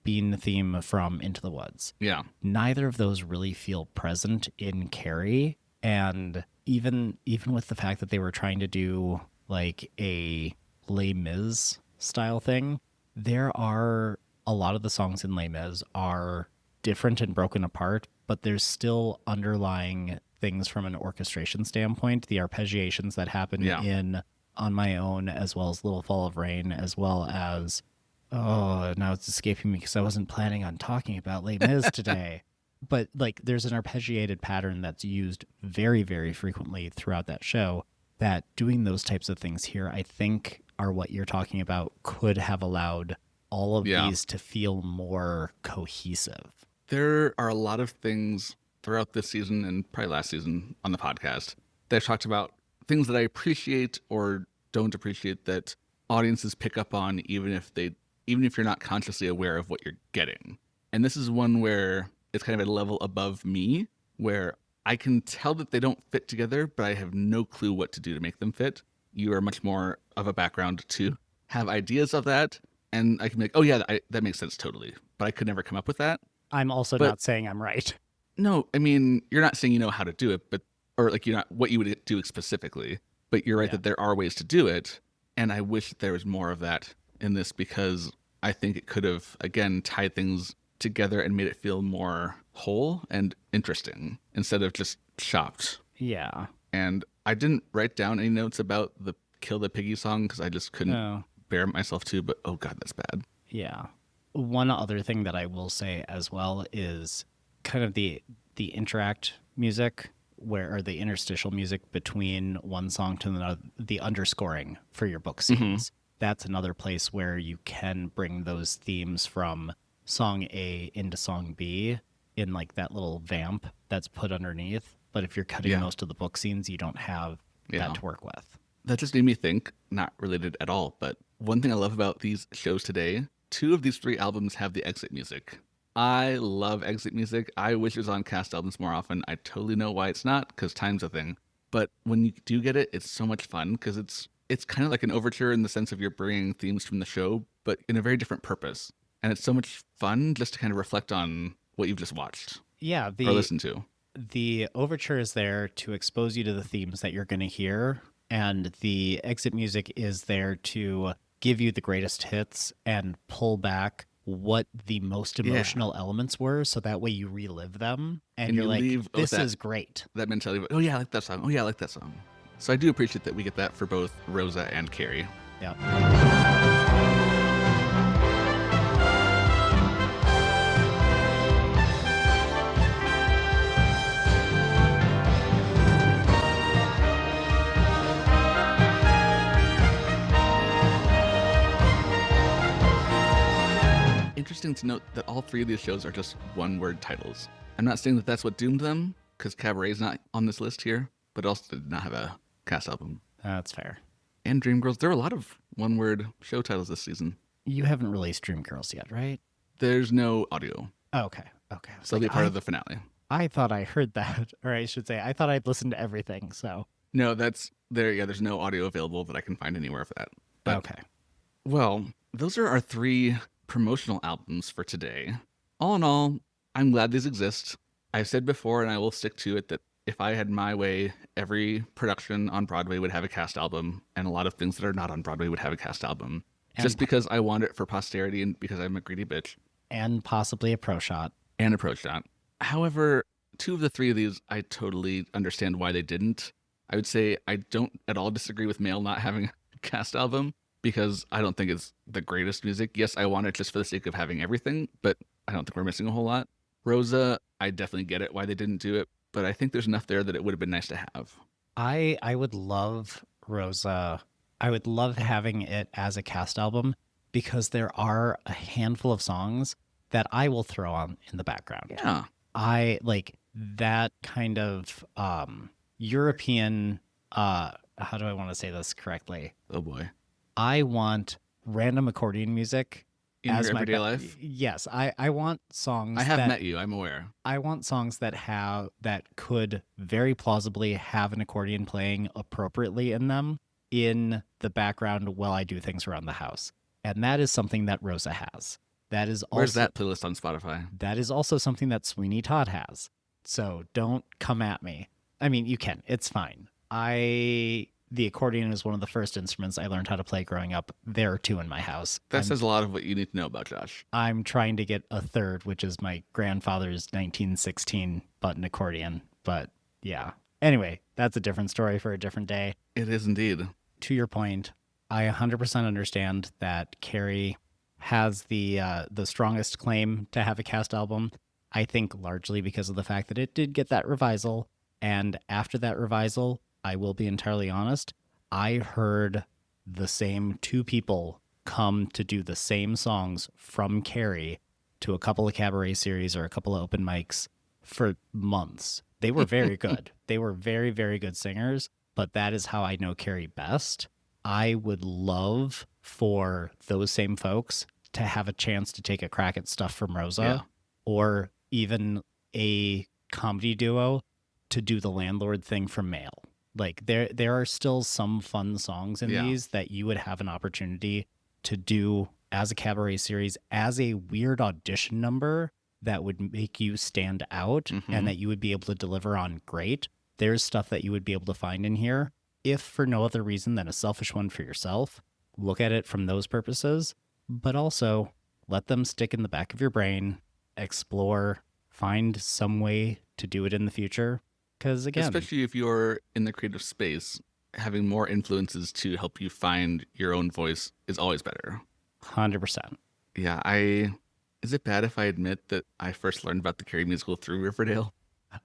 Bean theme from Into the Woods. Yeah. Neither of those really feel present in Carrie. And even with the fact that they were trying to do like a Les Mis style thing, there are a lot of the songs in Les Mis are different and broken apart, but there's still underlying things from an orchestration standpoint. The arpeggiations that happen in On My Own, as well as Little Fall of Rain, as well as, oh, now it's escaping me because I wasn't planning on talking about Les Mis today. But like there's an arpeggiated pattern that's used very, very frequently throughout that show that doing those types of things here, I think, are what you're talking about, could have allowed all of these to feel more cohesive. There are a lot of things throughout this season and probably last season on the podcast that I've talked about, things that I appreciate or don't appreciate that audiences pick up on even if you're not consciously aware of what you're getting. And this is one where it's kind of a level above me, where I can tell that they don't fit together, but I have no clue what to do to make them fit. You are much more of a background to have ideas of that, and I can be like, oh yeah, that makes sense totally. But I could never come up with that. I'm also not saying I'm right. No, I mean, you're not saying you know how to do it, or like you're not what you would do specifically, but you're right that there are ways to do it. And I wish there was more of that in this because I think it could have, again, tied things together and made it feel more whole and interesting instead of just chopped. Yeah. And I didn't write down any notes about the Kill the Piggy song because I just couldn't bear myself to, but oh God, that's bad. Yeah. One other thing that I will say as well is kind of the interact music or the interstitial music between one song to another, the underscoring for your book scenes. Mm-hmm. That's another place where you can bring those themes from song A into song B in like that little vamp that's put underneath. But if you're cutting most of the book scenes, you don't have that to work with. That just made me think, not related at all, but one thing I love about these shows today, 2 of these 3 albums have the exit music. I love exit music. I wish it was on cast albums more often. I totally know why it's not, because time's a thing. But when you do get it, it's so much fun, because it's kind of like an overture in the sense of you're bringing themes from the show, but in a very different purpose. And it's so much fun just to kind of reflect on what you've just watched or listened to. The overture is there to expose you to the themes that you're going to hear and the exit music is there to give you the greatest hits and pull back what the most emotional elements were, so that way you relive them and you're you like, leave with this is great. That mentality of, oh yeah, I like that song. Oh yeah, I like that song. So I do appreciate that we get that for both Roza and Carrie. Yeah. Interesting to note that all three of these shows are just one-word titles. I'm not saying that that's what doomed them, because Cabaret's not on this list here, but it also did not have a cast album. That's fair. And Dreamgirls, there are a lot of one-word show titles this season. You haven't released Dreamgirls yet, right? There's no audio. Oh, okay. So they'll be part of the finale. I thought I heard that, or I should say, I thought I'd listened to everything, so. No, that's there. Yeah, there's no audio available that I can find anywhere for that. But, okay. Well, those are our 3 promotional albums for today. All in all, I'm glad these exist. I've said before, and I will stick to it, that if I had my way, every production on Broadway would have a cast album, and a lot of things that are not on Broadway would have a cast album. And just because I want it for posterity and because I'm a greedy bitch. And possibly a pro shot. And a pro shot. However, 2 of the 3 of these, I totally understand why they didn't. I would say I don't at all disagree with Mail not having a cast album, because I don't think it's the greatest music. Yes, I want it just for the sake of having everything, but I don't think we're missing a whole lot. Roza, I definitely get it why they didn't do it, but I think there's enough there that it would have been nice to have. I would love Roza. I would love having it as a cast album, because there are a handful of songs that I will throw on in the background. Yeah. I like that kind of European, how do I want to say this correctly? Oh boy. I want random accordion music in your everyday life. Yes, I want songs. I have met you. I'm aware. I want songs that could very plausibly have an accordion playing appropriately in them in the background while I do things around the house, and that is something that Roza has. That is also, where's that playlist on Spotify? That is also something that Sweeney Todd has. So don't come at me. I mean, you can. It's fine. The accordion is one of the first instruments I learned how to play growing up. There are 2 in my house. That says a lot of what you need to know about Josh. I'm trying to get a third, which is my grandfather's 1916 button accordion. But yeah. Anyway, that's a different story for a different day. It is indeed. To your point, I 100% understand that Carrie has the strongest claim to have a cast album. I think largely because of the fact that it did get that revisal. And after that revisal, I will be entirely honest, I heard the same 2 people come to do the same songs from Carrie to a couple of cabaret series or a couple of open mics for months. They were very good. They were very, very good singers, but that is how I know Carrie best. I would love for those same folks to have a chance to take a crack at stuff from Roza, or even a comedy duo to do the landlord thing from Mail. Like there are still some fun songs in these that you would have an opportunity to do as a cabaret series, as a weird audition number that would make you stand out and that you would be able to deliver on great. There's stuff that you would be able to find in here, if for no other reason than a selfish one for yourself. Look at it from those purposes, but also let them stick in the back of your brain, explore, find some way to do it in the future. Because again, especially if you're in the creative space, having more influences to help you find your own voice is always better. 100%. Yeah, is it bad if I admit that I first learned about the Carrie musical through Riverdale?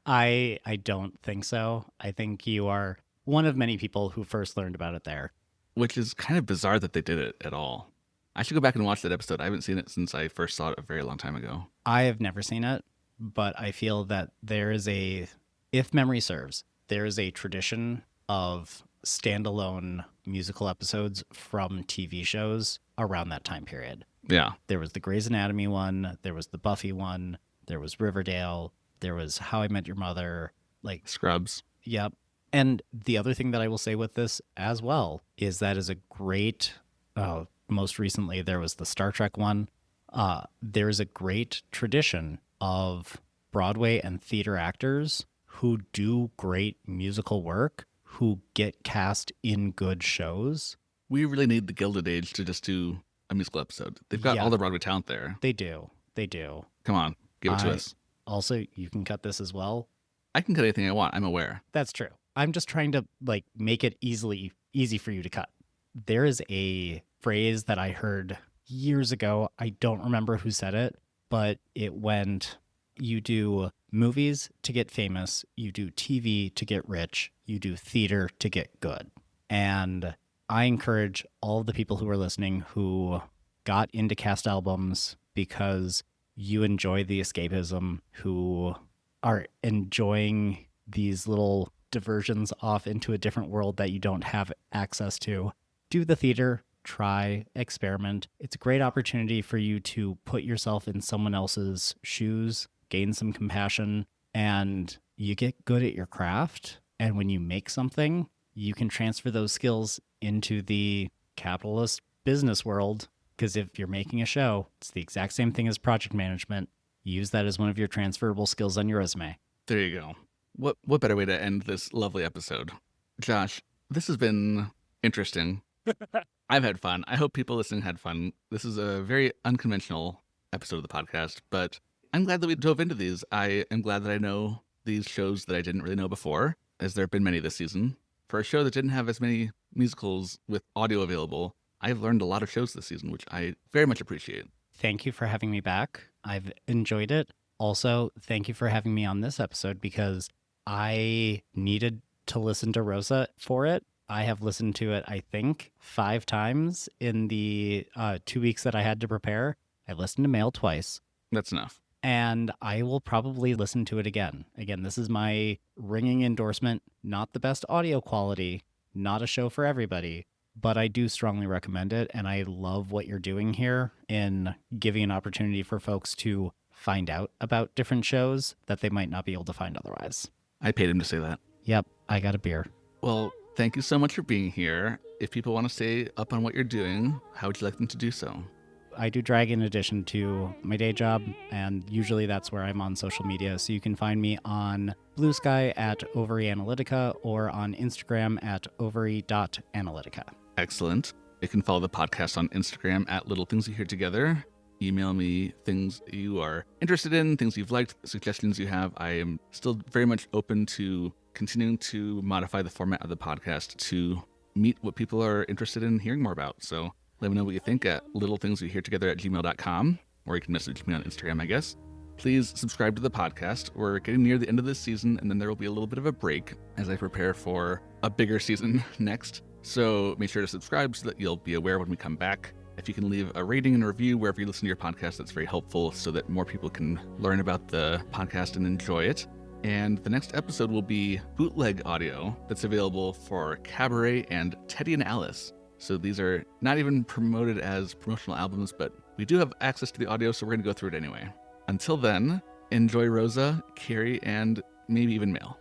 I don't think so. I think you are one of many people who first learned about it there. Which is kind of bizarre that they did it at all. I should go back and watch that episode. I haven't seen it since I first saw it a very long time ago. I have never seen it, but I feel that there is if memory serves, there is a tradition of standalone musical episodes from TV shows around that time period. Yeah. There was the Grey's Anatomy one, there was the Buffy one, there was Riverdale, there was How I Met Your Mother, like Scrubs. Yep. And the other thing that I will say with this as well is that is a great, most recently there was the Star Trek one. There is a great tradition of Broadway and theater actors who do great musical work, who get cast in good shows. We really need the Gilded Age to just do a musical episode. They've got all the Broadway talent there. They do. Come on, give it to us. Also, you can cut this as well. I can cut anything I want. I'm aware. That's true. I'm just trying to make it easy for you to cut. There is a phrase that I heard years ago. I don't remember who said it, but it went, you do movies to get famous, you do TV to get rich, you do theater to get good. And I encourage all of the people who are listening who got into cast albums because you enjoy the escapism, who are enjoying these little diversions off into a different world that you don't have access to. Do the theater, try, experiment. It's a great opportunity for you to put yourself in someone else's shoes, gain some compassion, and you get good at your craft. And when you make something, you can transfer those skills into the capitalist business world. Because if you're making a show, it's the exact same thing as project management. Use that as one of your transferable skills on your resume. There you go. What better way to end this lovely episode? Josh, this has been interesting. I've had fun. I hope people listening had fun. This is a very unconventional episode of the podcast, but I'm glad that we dove into these. I am glad that I know these shows that I didn't really know before, as there have been many this season. For a show that didn't have as many musicals with audio available, I've learned a lot of shows this season, which I very much appreciate. Thank you for having me back. I've enjoyed it. Also, thank you for having me on this episode because I needed to listen to Roza for it. I have listened to it, I think, 5 times in the 2 weeks that I had to prepare. I listened to Mail twice. That's enough. And I will probably listen to it again. Again, this is my ringing endorsement. Not the best audio quality, not a show for everybody, but I do strongly recommend it. And I love what you're doing here in giving an opportunity for folks to find out about different shows that they might not be able to find otherwise. I paid him to say that. Yep, I got a beer. Well, thank you so much for being here. If people want to stay up on what you're doing, how would you like them to do so? I do drag in addition to my day job, and usually that's where I'm on social media. So you can find me on Blue Sky at Ovary Analytica or on Instagram at ovary.analytica. Excellent. You can follow the podcast on Instagram at Little Things You Hear Together. Email me things you are interested in, things you've liked, suggestions you have. I am still very much open to continuing to modify the format of the podcast to meet what people are interested in hearing more about. So let me know what you think at littlethingsyouheartogether@gmail.com, or you can message me on Instagram, I guess. Please subscribe to the podcast. We're getting near the end of this season, and then there will be a little bit of a break as I prepare for a bigger season next. So make sure to subscribe so that you'll be aware when we come back. If you can leave a rating and a review wherever you listen to your podcast, that's very helpful so that more people can learn about the podcast and enjoy it. And the next episode will be bootleg audio that's available for Cabaret and Teddy and Alice. So these are not even promoted as promotional albums, but we do have access to the audio, so we're going to go through it anyway. Until then, enjoy Roza, Carrie, and maybe even Mail.